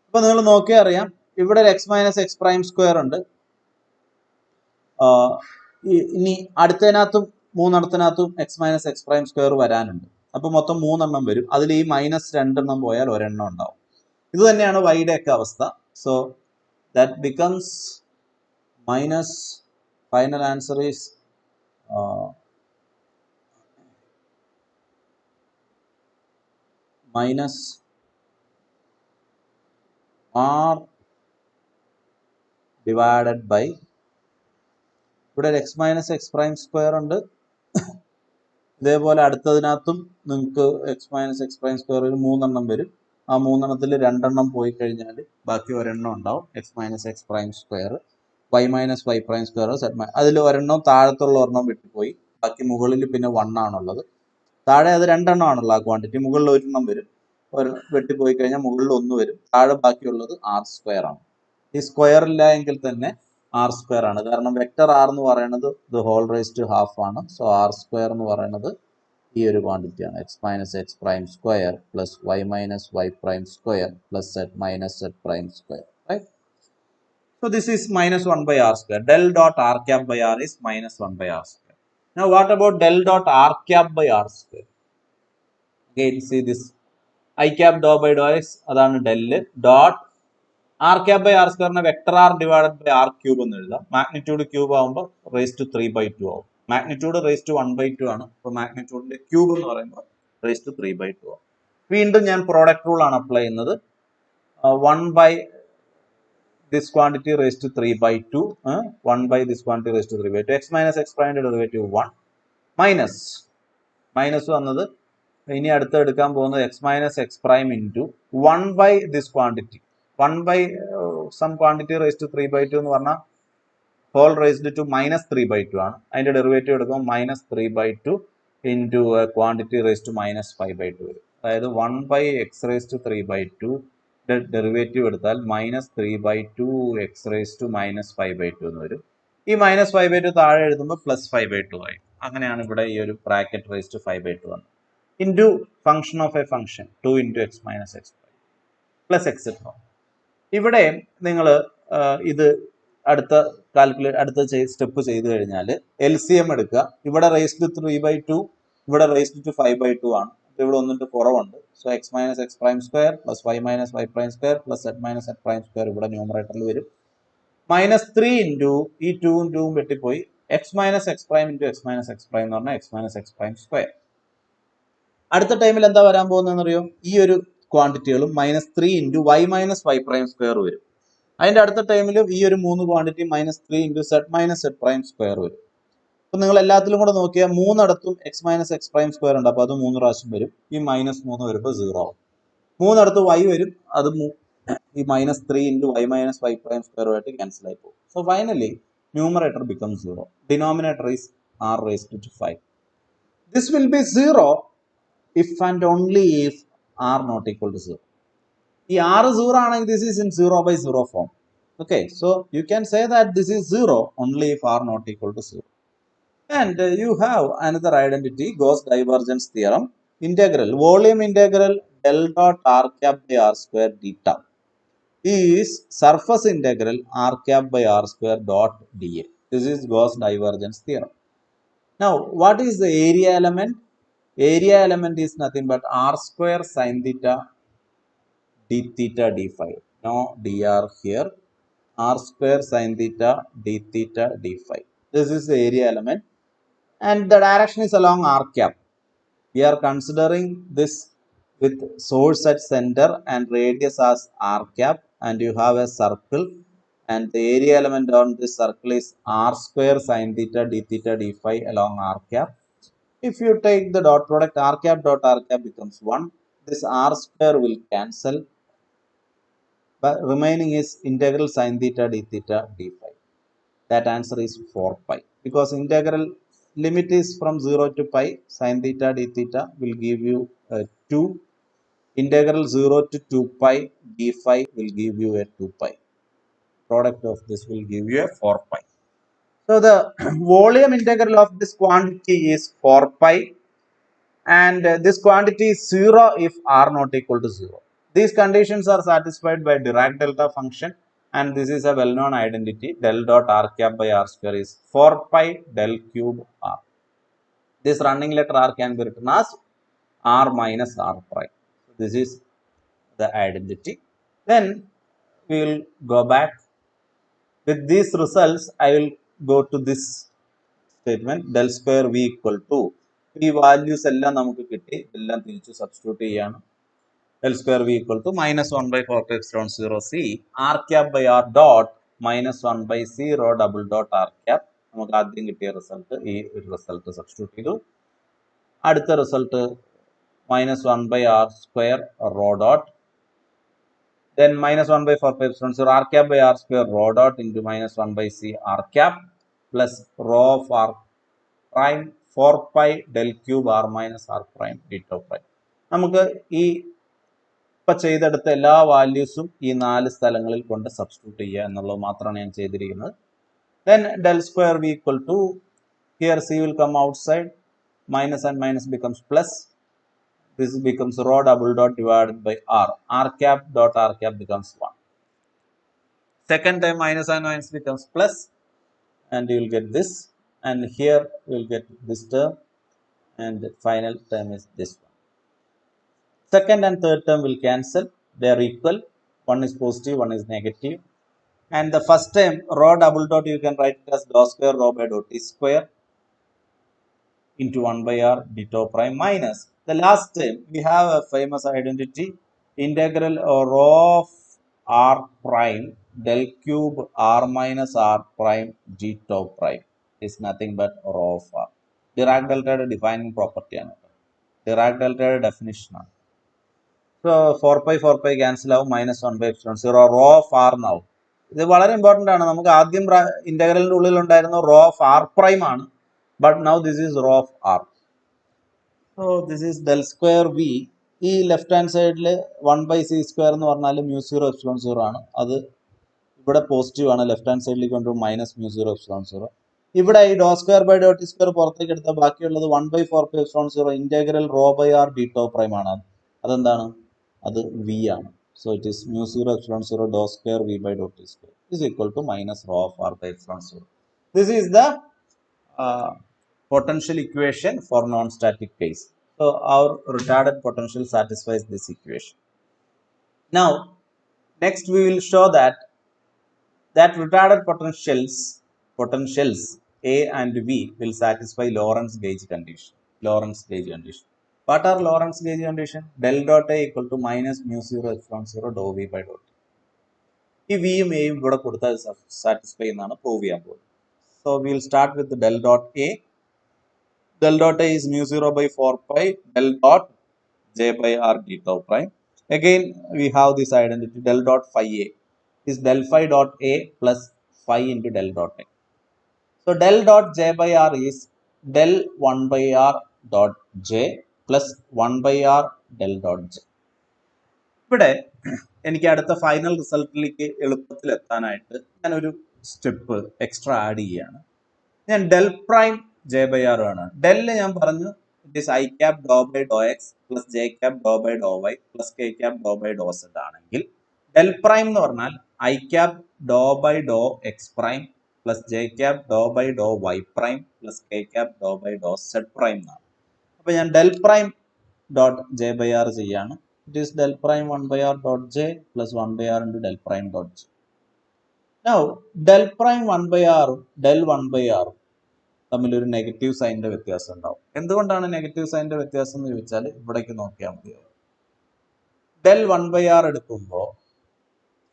അപ്പോൾ നിങ്ങൾ നോക്കിയാൽ അറിയാം, ഇവിടെ ഒരു X minus X prime square ഉണ്ട്. ഇനി അടുത്തതിനകത്തും മൂന്നെണ്ണത്തിനകത്തും x minus X prime square വരാനുണ്ട്. അപ്പോൾ മൊത്തം 3 എണ്ണം വരും. അതിൽ ഈ മൈനസ് 2 എണ്ണം പോയാൽ ഒരെണ്ണം ഉണ്ടാവും. ഇത് തന്നെയാണ് വൈയുടെ ഒക്കെ അവസ്ഥ. So that becomes minus, final answer is minus r divided by, ഇവിടെ ഒരു X minus X prime square ഉണ്ട്. ഇതേപോലെ അടുത്തതിനകത്തും നിങ്ങൾക്ക് എക്സ് മൈനസ് എക്സ് പ്രൈം സ്ക്വയറിൽ 3 എണ്ണം വരും. ആ 3 എണ്ണത്തിൽ 2 എണ്ണം പോയി കഴിഞ്ഞാൽ ബാക്കി ഒരെണ്ണം ഉണ്ടാവും, X minus X prime square. Y minus Y prime square set, അതിൽ ഒരെണ്ണം താഴത്തുള്ള ഒരെണ്ണം വിട്ടുപോയി, ബാക്കി മുകളിൽ പിന്നെ 1 ആണുള്ളത്. താഴെ അത് 2 എണ്ണം ആണല്ലോ ആ ക്വാണ്ടിറ്റി, മുകളിൽ ഒരെണ്ണം വരും, വെട്ടിപ്പോയി കഴിഞ്ഞാൽ മുകളിൽ 1 വരും, താഴെ ബാക്കിയുള്ളത് ആർ സ്ക്വയർ ആണ്. ഈ സ്ക്വയർ ഇല്ല എങ്കിൽ തന്നെ ആർ സ്ക്വയർ ആണ്, കാരണം വെക്ടർ ആർ എന്ന് പറയുന്നത് the whole raise to half ആണ്. സോ ആർ സ്ക്വയർ എന്ന് പറയുന്നത് ഈ ഒരു ക്വാണ്ടിറ്റിയാണ്, x minus X prime square plus Y minus Y prime square plus z minus z prime square, right? So this is minus 1 by r square. Del dot r cap by r is minus 1 by r square. Now what about del dot r cap by r square? Again see this I cap dou by dou x, അതാണ് del dot r cap by r square നെ vector r divided by r cube എന്ന് എഴുതാം. Magnitude cube ആകുമ്പോൾ raise to 3/2 ആവും. Magnitude raise to 1/2 ആണ്. അപ്പോൾ മാഗ്നിറ്റ്യൂഡിന്റെ cube എന്ന് പറയുമ്പോൾ റേസ് ടു 3/2 ആവും. വീണ്ടും ഞാൻ പ്രോഡക്റ്റ് റൂൾ ആണ് അപ്ലൈ ചെയ്യുന്നത്. 1 by this quantity raised to 3/2, 1 by this quantity raised to 3/2, x minus x prime derivative 1 minus വന്നത് ഇനി അടുത്ത് എടുക്കാൻ പോകുന്നത് x minus x prime into 1 by this quantity, 1 by some quantity raised to 3/2 എന്ന് പറഞ്ഞാൽ whole raised to minus 3/2 ആണ്. അതിന്റെ derivative എടുക്കുമ്പോൾ minus 3/2 into quantity raised to minus 5/2 വരും. അതായത് 1 by x raised to 3/2 derivative എടുത്താൽ minus 3/2 X raise to minus 5/2 എന്ന് വരും. ഈ മൈനസ് 5/2 താഴെ എഴുതുമ്പോൾ പ്ലസ് 5/2 ആയി. അങ്ങനെയാണ് ഇവിടെ ഈ ഒരു ബ്രാക്കറ്റ് റേസ് ടു 5/2 വന്നത്. Into function of a function 2 into x minus X plus etcetera. ഇവിടെ നിങ്ങൾ ഇത് അടുത്ത സ്റ്റെപ്പ് ചെയ്ത് കഴിഞ്ഞാൽ എൽ സി എം എടുക്കുക. ഇവിടെ റേസ് ടു 3/2, ഇവിടെ റേസ് ടു 5/2 ആണ്. ഇവിടെ ഒന്നിട്ട് കുറവുണ്ട്. So x minus X prime square plus Y minus Y prime square plus z minus z prime square ഇവിടെ ന്യൂമറേറ്ററിൽ വരും. മൈനസ് 3 ഇൻറ്റു ഈ 2ഉം 2ഉം വെട്ടിപ്പോയി x minus X prime into x minus X prime എന്ന് പറഞ്ഞാൽ x minus X prime square. അടുത്ത ടൈമിൽ എന്താ വരാൻ പോകുന്നതെന്ന് അറിയോ? ഈ ഒരു ക്വാണ്ടിറ്റികളും minus 3 into y minus Y prime square വരും. അതിന്റെ അടുത്ത ടൈമിലും ഈ ഒരു 3 quantity minus 3 into set minus z prime square വരും. അപ്പൊ നിങ്ങൾ എല്ലാത്തിലും കൂടെ നോക്കിയാൽ 3 ഇടത്തും X minus X prime square ഉണ്ട്. അപ്പോൾ അത് 3 പ്രാവശ്യം വരും. ഈ മൈനസ് 3 വരുമ്പോൾ 0 ആവും. 3 ഇടത്ത് വൈ വരും, അത് ഈ minus 3 into y minus Y prime സ്ക്വയറുമായിട്ട് ക്യാൻസൽ ആയി പോകും. So finally numerator becomes 0. Denominator is r raised to 5. This will be 0 if and only if r not equal to 0. ഈ r 0 ആണെങ്കിൽ this is in 0/0 form. Okay, so you can say that this is 0 only if r not equal to 0. And you have another identity, Gauss divergence theorem. Integral, volume integral del dot r cap by r square theta is surface integral r cap by r square dot dA. This is Gauss divergence theorem. Now, what is the area element? Area element is nothing but r square sin theta d theta d phi. No dr here. R square sin theta d theta d phi. This is the area element. And the direction is along r cap. We are considering this with source at center and radius as r cap, and you have a circle, and the area element on this circle is r square sin theta d theta d phi along r cap. If you take the dot product, r cap dot r cap becomes 1. This r square will cancel, but remaining is integral sin theta d theta d phi. That answer is 4 pi, because integral limit is from 0 to pi. Sin theta d theta will give you 2. Integral 0 to 2 pi d phi will give you a 2 pi. Product of this will give you a 4 pi. So the volume integral of this quantity is 4 pi, and this quantity is 0 if r not equal to 0. These conditions are satisfied by Dirac delta function, and this is a well-known identity. Del dot r cap by r square is 4 pi del cube r. This running letter r can be written as r minus r prime. So this is the identity. Then we will go back. With these results, I will go to this statement. Del square v equal to ഈ values എല്ലാം നമുക്ക് കിട്ടി, എല്ലാം തിരിച്ച് substitute ചെയ്യാണ്. Del square v equal to minus 1 by 4 pi epsilon 0 c r cap by r dot minus 1 by 0 double dot r cap. നമുക്ക് ആദ്യം കിട്ടിയ റിസൾട്ട് ഈ ഒരു റിസൾട്ട് സബ്സ്റ്റിറ്റ്യൂട്ട് ചെയ്തു. അടുത്ത result minus 1 by r square rho dot, then minus 1 by 4 pi epsilon 0 r cap by r square rho dot into minus 1 by c r cap plus rho of r prime 4 pi del cube r minus r prime d tau prime. നമുക്ക് ഈ ഇപ്പം ചെയ്തെടുത്ത എല്ലാ വാല്യൂസും ഈ 4 സ്ഥലങ്ങളിൽ കൊണ്ട് substitute ചെയ്യുക എന്നുള്ളത് മാത്രമാണ് ഞാൻ ചെയ്തിരിക്കുന്നത്. Then del square v equal to, here c will come outside, minus and minus becomes plus, this becomes rho double dot divided by r cap dot r cap becomes 1. Second time minus and minus becomes plus, and you will get this, and here you will get this term, and the final term is this one. Second and third term will cancel, they are equal, one is positive, one is negative. And the first term rho double dot you can write it as dou square rho by dot t square into 1 by r d tau prime minus the last term. We have a famous identity, integral rho of r prime del cube r minus r prime d tau prime is nothing but rho of r. Dirac delta defining property ആണ്, Dirac delta definition ആണ്. So 4 pi cancel ആവും, minus 1 by epsilon 0 rho of r now. ഇത് വളരെ important ആണ്. നമുക്ക് ആദ്യം ഇന്റഗ്രലിന്റെ ഉള്ളിൽ ഉണ്ടായിരുന്ന റോ ഓഫ് ആർ പ്രൈം ആണ്, but now this is rho of R. So this is del square V. ഈ ലെഫ്റ്റ് ഹാൻഡ് സൈഡിൽ 1 by c സ്ക്വയർ എന്ന് പറഞ്ഞാൽ മ്യൂ 0 എപ്സിലോൺ 0 ആണ്. അത് ഇവിടെ പോസിറ്റീവ് ആണ്, ലെഫ്റ്റ് ഹാൻഡ് സൈഡിലേക്ക് കൊണ്ടുപോകും മൈനസ് മ്യൂ 0 എപ്സിലോൺ 0. ഇവിടെ ഈ doh square by dot square പുറത്തേക്ക് എടുത്താൽ ബാക്കിയുള്ളത് 1 by 4 pi epsilon 0 integral rho by R d tau prime ആണ്. അതെന്താണ്? അത് വി ആണ്. So it is mu 0 epsilon 0 dou square v by dot t square is equal to minus rho of r by epsilon 0. This is the potential equation for non-static case. So our retarded potential satisfies this equation. Now next we will show that retarded potentials A and V will satisfy Lorentz gauge condition. What are Lorentz gauge condition? Del dot A equal to minus mu 0 epsilon 0 dou v by dot. ഈ വിയും എയും ഇവിടെ കൊടുത്താൽ satisfy എന്നാണ് prove ചെയ്യാൻ പോകുന്നത്. So we will start with del dot A. Del dot A is mu 0 by 4 pi del dot J by R d tau prime. Again we have this identity, del dot phi A is del phi dot A plus phi into del dot A. So del dot J by R is del 1 by R dot J plus 1 by R del dot J. ഇവിടെ എനിക്ക് അടുത്ത final റിസൾട്ടിലേക്ക് എളുപ്പത്തിൽ എത്താനായിട്ട് ഞാനൊരു step extra add ചെയ്യുകയാണ്. ഞാൻ del prime J by R ആണ്. Del ഞാൻ പറഞ്ഞു it is I cap Dr by doh X plus J cap Dr by Dr Y plus K cap Dr by Dr Z ആണെങ്കിൽ del prime എന്ന് പറഞ്ഞാൽ I cap Dr by doh X prime plus J cap Dr by Dr Y prime plus K cap Dr by Dr Z prime എന്നാണ്. അപ്പോൾ ഞാൻ del prime dot J by R ചെയ്യാണ്. It is del prime 1 by r dot j plus 1 by r into del prime dot j. Now del prime 1 by r del 1 by r തമ്മിലൊരു negative സൈനിന്റെ വ്യത്യാസം ഉണ്ടാവും. എന്തുകൊണ്ടാണ് negative സൈനിന്റെ വ്യത്യാസം എന്ന് ചോദിച്ചാൽ ഇവിടേക്ക് നോക്കിയാൽ മതിയാവും. del 1 by r എടുക്കുമ്പോൾ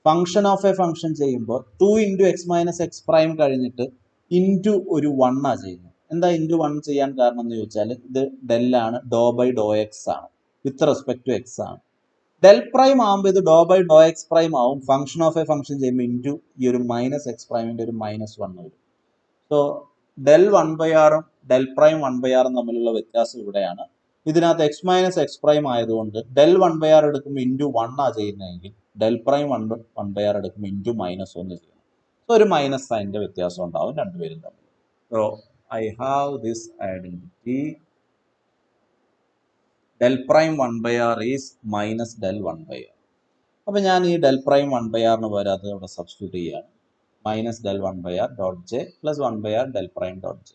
ഫംഗ്ഷൻ ഓഫ് എ ഫംഗ്ഷൻ ചെയ്യുമ്പോൾ 2 into x minus x prime കഴിഞ്ഞിട്ട് ഇൻറ്റു ഒരു 1 ആ ചെയ്യുന്നത്. എന്താ ഇൻറ്റു 1 ചെയ്യാൻ കാരണം എന്ന് ചോദിച്ചാൽ ഇത് ഡെൽ ആണ്, ഡോ ബൈ ഡോ എക്സ് ആണ്, വിത്ത് റെസ്പെക്ട് ടു എക്സ് ആണ്. ഡെൽ പ്രൈം ആകുമ്പോൾ ഇത് ഡോ ബൈ ഡോ എക്സ് പ്രൈം ആവും. ഫംഗ്ഷൻ ഓഫ് എ ഫംഗ്ഷൻ ചെയ്യുമ്പോൾ ഇൻറ്റു ഈ ഒരു മൈനസ് എക്സ് പ്രൈമിൻ്റെ ഒരു മൈനസ് 1 വരും. സോ ഡെൽ 1 by ആറും ഡെൽ പ്രൈം 1 by ആറും തമ്മിലുള്ള വ്യത്യാസം ഇവിടെയാണ്. ഇതിനകത്ത് എക്സ് മൈനസ് എക്സ് പ്രൈം ആയതുകൊണ്ട് ഡെൽ 1 by ആർ എടുക്കുമ്പോൾ ഇൻറ്റു 1 ആ ചെയ്യുന്നതെങ്കിൽ ഡെൽ പ്രൈം 1 by ആർ എടുക്കുമ്പോൾ ഇൻറ്റു -1 ചെയ്യണം. സോ ഒരു മൈനസ് സൈനിൻ്റെ വ്യത്യാസം ഉണ്ടാവും രണ്ടുപേരും തമ്മിൽ. So I have this identity del prime 1 by r is minus del 1 by r. അപ്പോൾ ഞാൻ ഈ del prime 1 by r ന് പകരം അത് ഇവിടെ സബ്സ്റ്റിറ്റ്യൂട്ട് ചെയ്യുകയാണ്. Minus del 1 by r dot J plus 1 by r del prime dot J.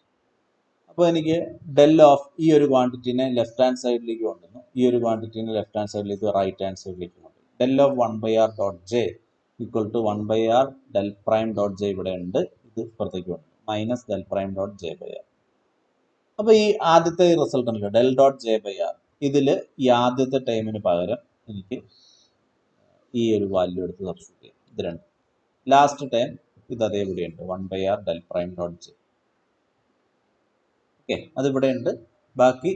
അപ്പോൾ എനിക്ക് ഡെൽ ഓഫ് ഈ ഒരു ക്വാണ്ടിറ്റീനെ ലെഫ്റ്റ് ഹാൻഡ് സൈഡിലേക്ക് കൊണ്ടുവന്നു, ഈ ഒരു ക്വാണ്ടിറ്റീനെ ലെഫ്റ്റ് ഹാൻഡ് സൈഡിലേക്ക് റൈറ്റ് ഹാൻഡ് സൈഡിലേക്ക് കൊണ്ടുവന്നു. Del of 1 by r dot J equal to 1 by r del prime dot J ഇവിടെ ഉണ്ട്, ഇത് പുറത്തേക്ക് വന്നു minus del prime dot J by R. അപ്പോൾ ഈ ആദ്യത്തെ റിസൾട്ട് ഉണ്ടല്ലോ del dot J by R, ഇതിൽ ഈ ആദ്യത്തെ ടൈമിന് പകരം എനിക്ക് ഈ ഒരു വാല്യൂ എടുത്ത് സബ്സ്റ്റിറ്റ്യൂട്ട് ചെയ്യാം. ഇത് രണ്ട്. ലാസ്റ്റ് ടൈം ഇത് അതേപടിയുണ്ട് 1 by r del prime dot j. Okay, അതിവിടെ ഉണ്ട്. ബാക്കി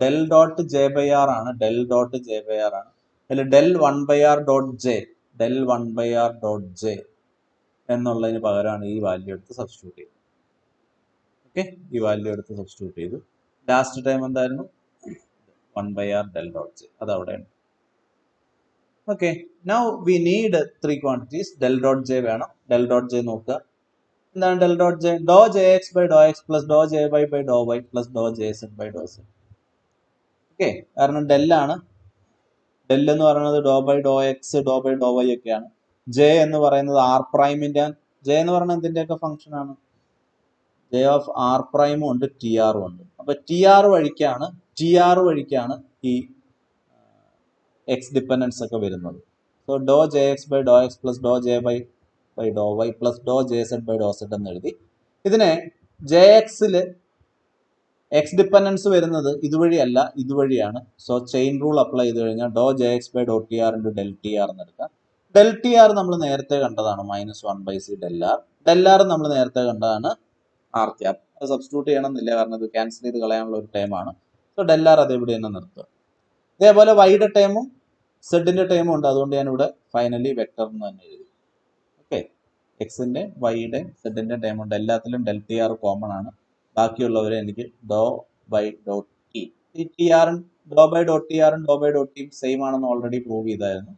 del dot J by R ആണ്, del dot J by R ആണ്. അതിൽ del 1 by r dot j, del 1 by r dot j എന്നുള്ളതിന് പകരമാണ് ഈ വാല്യൂ എടുത്ത് സബ്സ്റ്റിറ്റ്യൂട്ട് ചെയ്തത്. ഓക്കെ, ഈ വാല്യൂ എടുത്ത് സബ്സ്റ്റിറ്റ്യൂട്ട് ചെയ്തു. ലാസ്റ്റ് ടൈം എന്തായിരുന്നു? 1 by r del dot j, അത് അവിടെയാണ്. Okay, now we need three quantities. Del dot j വേണം. ഡെൽ ഡോട്ട് ജെ നോക്കുക. എന്താണ് del dot j? Doh j x by doh X plus doh j y by Dr Y plus doh j z by Dr z. Okay, കാരണം ഡെല്ലാണ്. Del എന്ന് പറയുന്നത് doh by doh x doh by Dr y ഒക്കെയാണ്. J എന്ന് പറയുന്നത് r പ്രൈമിന്റെ, j എന്ന് പറയുന്നത് എന്തിന്റെയൊക്കെ ഫംഗ്ഷൻ ആണ്? ജെ ഓഫ് ആർ പ്രൈമും ഉണ്ട് ടി ആറും ഉണ്ട്. അപ്പൊ ടി ആർ വഴിക്കാണ് ഈ എക്സ് ഡിപ്പെൻഡൻസ് ഒക്കെ വരുന്നത്. So doh j x by doh X plus doh j y by Dr Y plus doh j z by Dr z എന്ന് എഴുതി. ഇതിനെ ജെ എക്സില് എക്സ് ഡിപ്പെൻഡൻസ് വരുന്നത് ഇതുവഴിയല്ല, ഇതുവഴിയാണ്. സോ ചെയിൻ റൂൾ അപ്ലൈ ചെയ്ത് കഴിഞ്ഞാൽ doh j x by Dr T r into del T r എന്ന് എടുക്കാം. ഡെൽ ടി ആർ നമ്മൾ നേരത്തെ കണ്ടതാണ് minus 1 by c del r. Del r നമ്മൾ നേരത്തെ കണ്ടതാണ് ആർ ക്യാപ്. അത് സബ്സ്റ്റിറ്റ്യൂട്ട് ചെയ്യണമെന്നില്ല, കാരണം ഇത് ക്യാൻസൽ ചെയ്ത് കളയാനുള്ള ഒരു ടൈമാണ്. സോ ഡെൽ ആർ അതേപടി തന്നെ നിർത്തുക. ഇതേപോലെ വൈയുടെ ടൈമും സെഡിന്റെ ടൈമും ഉണ്ട്, അതുകൊണ്ട് ഞാൻ ഇവിടെ ഫൈനലി വെക്ടർ എന്ന് തന്നെ എഴുതി. ഓക്കെ, എക്സിന്റെ വൈയുടെ സെഡിന്റെ ടൈമുണ്ട്, എല്ലാത്തിലും ഡെൽ ടി ആർ കോമൺ ആണ്. ബാക്കിയുള്ളവരെ എനിക്ക് ഡോ ബൈ ഡോട്ട് ടി, ഈ ടി ആറും ഡോ ബൈ ഡോട്ട് ടി ആറും ഡോ ബൈ ഡോട്ട് ടിയും സെയിം ആണെന്ന് ഓൾറെഡി പ്രൂവ് ചെയ്തായിരുന്നു.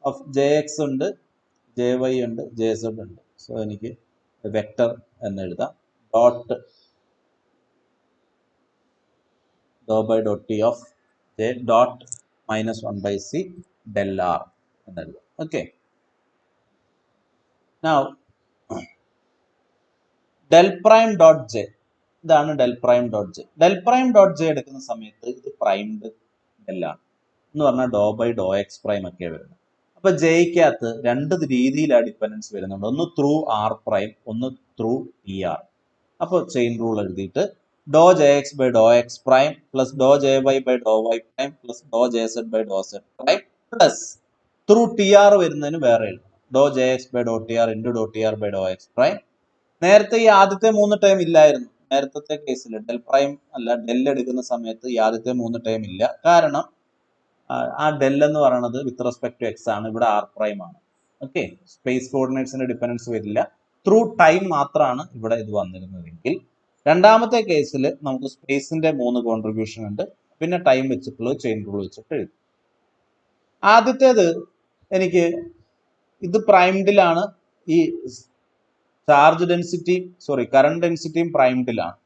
ഓഫ് ജെ എക്സ് ഉണ്ട്, ജെ വൈ ഉണ്ട്, ജെ സെഡ് ഉണ്ട്. സോ എനിക്ക് വെക്ടർ എന്ന് എഴുതാം. Dot doh by dot T of j dot minus 1 by c del r എന്നെഴുതാം. Okay, now del prime dot j, ഇതാണ് del prime dot j. Del prime dot J എടുക്കുന്ന സമയത്ത് ഇത് primed ഡെല്ലാണ് എന്ന് പറഞ്ഞാൽ doh by doh X prime ഒക്കെ വരുന്നത്. അപ്പൊ ജെയ്ക്കകത്ത് രണ്ട് രീതിയിലാണ് ഡിപ്പെൻഡൻസ് വരുന്നുണ്ട്, ഒന്ന് ത്രൂ ആർ പ്രൈം, ഒന്ന് ത്രൂ ടി ആർ. അപ്പോൾ ചെയിൻ റൂൾ എഴുതിയിട്ട് doh j x by doh X prime plus doh j y by Dr Y prime plus doh j z by Dr Z prime plus through t r വരുന്നതിന് വേറെ എഴുതണം, doh j x by Dr T r into Dr T R by doh X prime. നേരത്തെ ഈ ആദ്യത്തെ 3 time ഇല്ലായിരുന്നു. നേരത്തെ കേസിൽ del prime അല്ല ഡെൽ എടുക്കുന്ന സമയത്ത് ഈ ആദ്യത്തെ 3 ടൈം ഇല്ല, കാരണം ആ ഡെൽ എന്ന് പറയുന്നത് വിത്ത് റെസ്പെക്ട് ടു എക്സ് ആണ്, ഇവിടെ ആർ പ്രൈം ആണ്. ഓക്കെ, സ്പേസ് കോർഡിനേറ്റ്സിന്റെ ഡിപ്പെൻഡൻസ് വരില്ല, ത്രൂ ടൈം മാത്രമാണ് ഇവിടെ ഇത് വന്നിരുന്നതെങ്കിൽ. രണ്ടാമത്തെ കേസിൽ നമുക്ക് സ്പേസിന്റെ 3 കോൺട്രിബ്യൂഷൻ ഉണ്ട്, പിന്നെ ടൈം വെച്ചിട്ടുള്ള ചെയിൻ റൂൾ വെച്ചിട്ട് എഴുതും. ആദ്യത്തേത് എനിക്ക് ഇത് പ്രൈംഡിലാണ്, ഈ ചാർജ് ഡെൻസിറ്റി കറണ്ട് ഡെൻസിറ്റിയും പ്രൈംഡിലാണ്.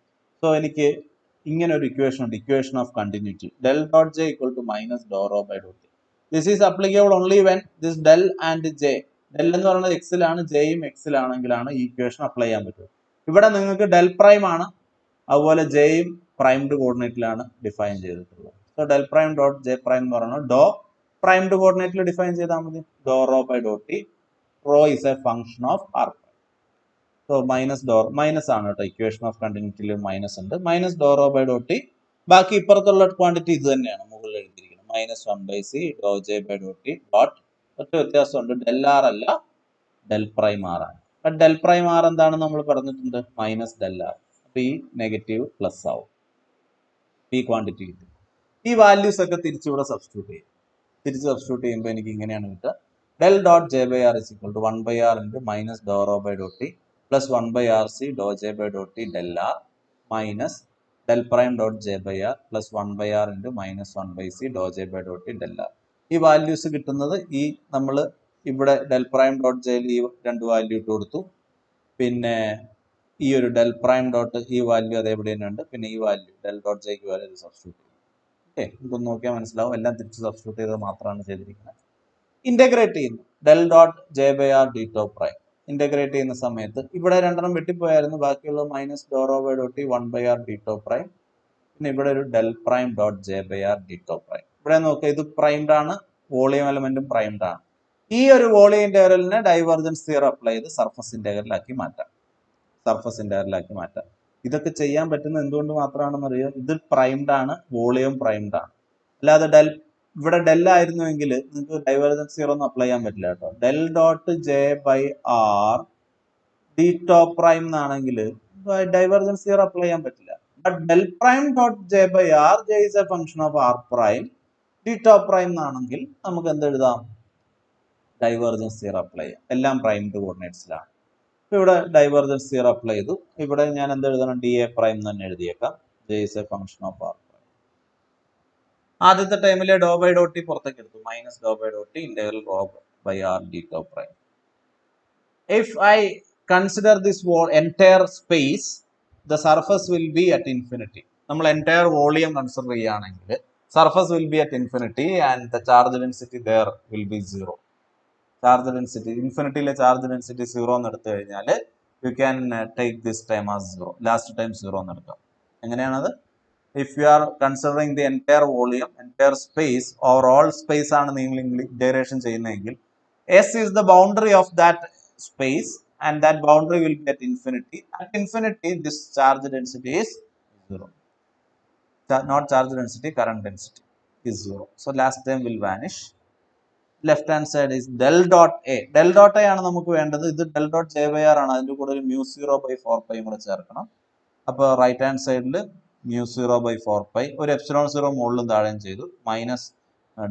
സോ എനിക്ക് ഇങ്ങനെ ഒരു ഇക്വേഷൻ ഉണ്ട്, equation of continuity. Del dot J equal to minus doh rho by Dr T. This is applicable only when this del and J, del എന്ന് പറയുന്നത് എക്സിലാണ്, ജെയും എക്സിലാണെങ്കിലാണ് ഈ ഇക്വേഷൻ അപ്ലൈ ചെയ്യാൻ പറ്റും. ഇവിടെ നിങ്ങൾക്ക് ഡെൽ പ്രൈം ആണ്, അതുപോലെ ജെയും പ്രൈംഡ് കോർഡിനേറ്റിലാണ് ഡിഫൈൻ ചെയ്തിട്ടുള്ളത്. So del prime dot j prime എന്ന് പറയുന്നത് ഡോ പ്രൈംഡ് കോർഡിനേറ്റിൽ ഡിഫൈൻ ചെയ്താൽ മതി, doh rho by Dr t. Rho is a function of R. So minus ആണ് കേട്ടോ, ഇക്വേഷൻ ഓഫ് കണ്ടിന്യൂറ്റിയിൽ മൈനസ് ഉണ്ട്, minus doh rho by Dr t. ബാക്കി ഇപ്പുറത്തുള്ള ക്വാണ്ടിറ്റി ഇത് തന്നെയാണ് മുകളിൽ എഴുതിയിരിക്കുന്നത്, minus 1 by c doh J by Dr t dot. ഒറ്റ വ്യത്യാസമുണ്ട്, ഡെൽ ആർ അല്ല ഡെൽ പ്രൈം ആർ ആണ്. ബട്ട് ഡെൽ പ്രൈം ആർ എന്താണെന്ന് നമ്മൾ പറഞ്ഞിട്ടുണ്ട്, മൈനസ് ഡെൽ ആർ. അപ്പൊ ഈ നെഗറ്റീവ് പ്ലസ് ആവും, ഈ ക്വാണ്ടിറ്റി കിട്ടും. ഈ വാല്യൂസ് ഒക്കെ തിരിച്ചിവിടെ സബ്സ്റ്റിറ്റ്യൂട്ട് ചെയ്യും. തിരിച്ച് സബ്സ്റ്റിറ്റ്യൂട്ട് ചെയ്യുമ്പോൾ എനിക്ക് ഇങ്ങനെയാണ് കിട്ടുക, del dot J by R is equal to 1 by r into minus doh rho by Dr T plus 1 by r c doh J by Dr T del R minus del prime dot J by R plus 1 by r into minus 1 by c doh J by Dr T del R. ഈ values കിട്ടുന്നത് ഈ നമ്മൾ ഇവിടെ del prime dot jail ഈ രണ്ട് value ഇട്ട് കൊടുത്തു, പിന്നെ ഈ ഒരു ഡെൽ പ്രൈം ഡോട്ട് ഈ വാല്യൂ അതേപടി തന്നെ ഉണ്ട്. പിന്നെ ഈ വാല്യൂ ഡെൽ ഡോട്ട് ജെക്ക് വാല്യൂ സബ്സ്റ്റിറ്റ്യൂട്ട് ചെയ്യും. ഓക്കെ, ഇതൊന്ന് നോക്കിയാൽ മനസ്സിലാവും. എല്ലാം തിരിച്ച് സബ്സ്റ്റിറ്റ്യൂട്ട് ചെയ്ത് മാത്രമാണ് ചെയ്തിരിക്കുന്നത്. ഇന്റഗ്രേറ്റ് ചെയ്യുന്നു del dot J by R d tau prime. Integrate ചെയ്യുന്ന സമയത്ത് ഇവിടെ രണ്ടെണ്ണം വെട്ടിപ്പോയായിരുന്നു. ബാക്കിയുള്ളത് minus doh rho by dot one by R d tau prime. പിന്നെ ഇവിടെ ഒരു del prime dot J by R d tau prime. ഇവിടെ നോക്കുക, ഇത് പ്രൈംഡ് ആണ്, വോളിയം എലമെന്റും പ്രൈംഡ് ആണ്. ഈ ഒരു വോളിയം ഇന്റഗ്രലിനെ ഡൈവർജൻസ് തിയറം അപ്ലൈ ചെയ്ത് സർഫസ് ഇന്റഗ്രലാക്കി മാറ്റാം. ഇതൊക്കെ ചെയ്യാൻ പറ്റുന്നത് എന്തുകൊണ്ട് മാത്രമാണെന്ന് അറിയാം. ഇത് പ്രൈംഡ് ആണ്, വോളിയം പ്രൈംഡ് ആണ്. അല്ലാതെ ഇവിടെ ഡെൽ ആയിരുന്നുവെങ്കിൽ നിങ്ങൾക്ക് ഡൈവർജൻസ് തിയറം ഒന്നും അപ്ലൈ ചെയ്യാൻ പറ്റില്ല കേട്ടോ. Del dot J by R d tau prime എന്നാണെങ്കിൽ ഡൈവർജൻസ് തിയറം അപ്ലൈ ചെയ്യാൻ പറ്റില്ല. But del prime dot J by R, J is a function of R prime, d tau prime എന്നാണെങ്കിൽ നമുക്ക് എന്ത് എഴുതാം? ഡൈവർജൻസ് തിയറം അപ്ലൈ ചെയ്യാം. എല്ലാം primed കോർഡിനേറ്റ്സിലാണ്. ഇവിടെ ഡൈവർജൻസ് തിയറം അപ്ലൈ ചെയ്തു. ഇവിടെ ഞാൻ എന്ത് എഴുതണം? ഡി എ പ്രൈം തന്നെ എഴുതിയേക്കാം. J is a function of R prime. ആദ്യത്തെ ടൈമിലെ ഡോ ബൈ ഡോട്ട് പുറത്തേക്ക് എടുത്തു. Minus doh by dot integral rho by R d tau prime. If I consider this entire space, the surface will be at infinity. നമ്മൾ entire volume consider ചെയ്യുകയാണെങ്കിൽ surface will be at infinity and the charge density there will be 0. Charge density ഇൻഫിനിറ്റിയിലെ charge density 0 എന്ന് എടുത്തു കഴിഞ്ഞാൽ you can take this time as 0. Last time 0 എന്ന് എടുക്കാം. എങ്ങനെയാണത്? If you are considering the entire volume, entire space, or all space ആണ് നിങ്ങൾ integration ചെയ്യുന്നതെങ്കിൽ S is the boundary of that space and that boundary will be at infinity. At infinity, this charge density is 0. Not charge density, current density is 0. So last term will vanish. Left hand side is del dot A. Del dot A ആണ് നമുക്ക് വേണ്ടത്. ഇത് del dot J by R ആണ്. അതിൻ്റെ കൂടെ ഒരു mu 0 by 4 pi കൂടെ ചേർക്കണം. അപ്പോൾ റൈറ്റ് ഹാൻഡ് സൈഡിൽ mu 0 by 4 pi, ഒരു എപ്സിലോൺ 0 മുകളിലും താഴെയും ചെയ്തു, minus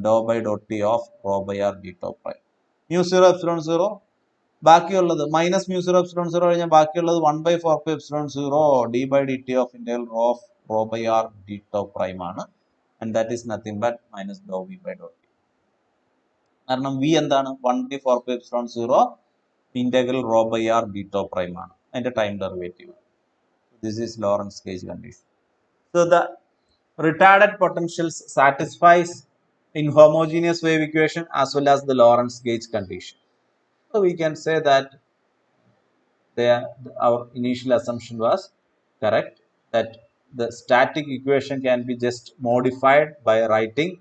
doh by dot T of rho by R d tau prime. mu 0 epsilon 0, ബാക്കിയുള്ളത് മൈനസ് mu 0 എപ്സിലോൺ 0 കഴിഞ്ഞാൽ ബാക്കിയുള്ളത് 1 by 4 pi epsilon 0 d by d t of integral rho by R d tau prime ആണ്. And that is nothing but minus ഡോ V by dot t. കാരണം V എന്താണ്? 1 by 4 pi epsilon 0 integral rho by R d tau prime ആണ്. അതിന്റെ time derivative. This is Lorentz gauge condition. So the retarded potentials satisfies in homogeneous wave equation as well as the Lorentz gauge condition. So we can say that our initial assumption was correct, that the static equation can be just modified by writing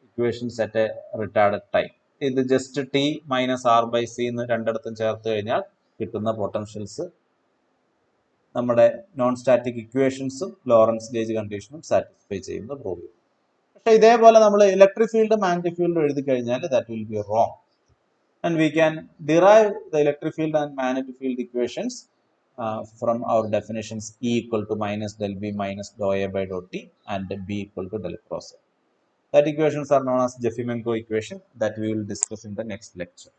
equations at a retarded time. ഇത് just t minus R by c എന്ന് രണ്ടിടത്തും ചേർത്ത് കഴിഞ്ഞാൽ കിട്ടുന്ന potentials നമ്മുടെ non static ഇക്വേഷൻസും Lorentz gauge കണ്ടീഷനും satisfy ചെയ്യുന്ന പ്രൂവ് ചെയ്യും. പക്ഷെ ഇതേപോലെ നമ്മൾ ഇലക്ട്രിക് ഫീൽഡ് മാഗ്നറ്റിക് ഫീൽഡ് എഴുതി കഴിഞ്ഞാൽ that will be wrong. And we can derive the electric field and magnetic field equations from our definitions E equal to minus del B minus dou A by dou T and B equal to del cross A. That equations are known as Jeffimenko equation that we will discuss in the next lecture.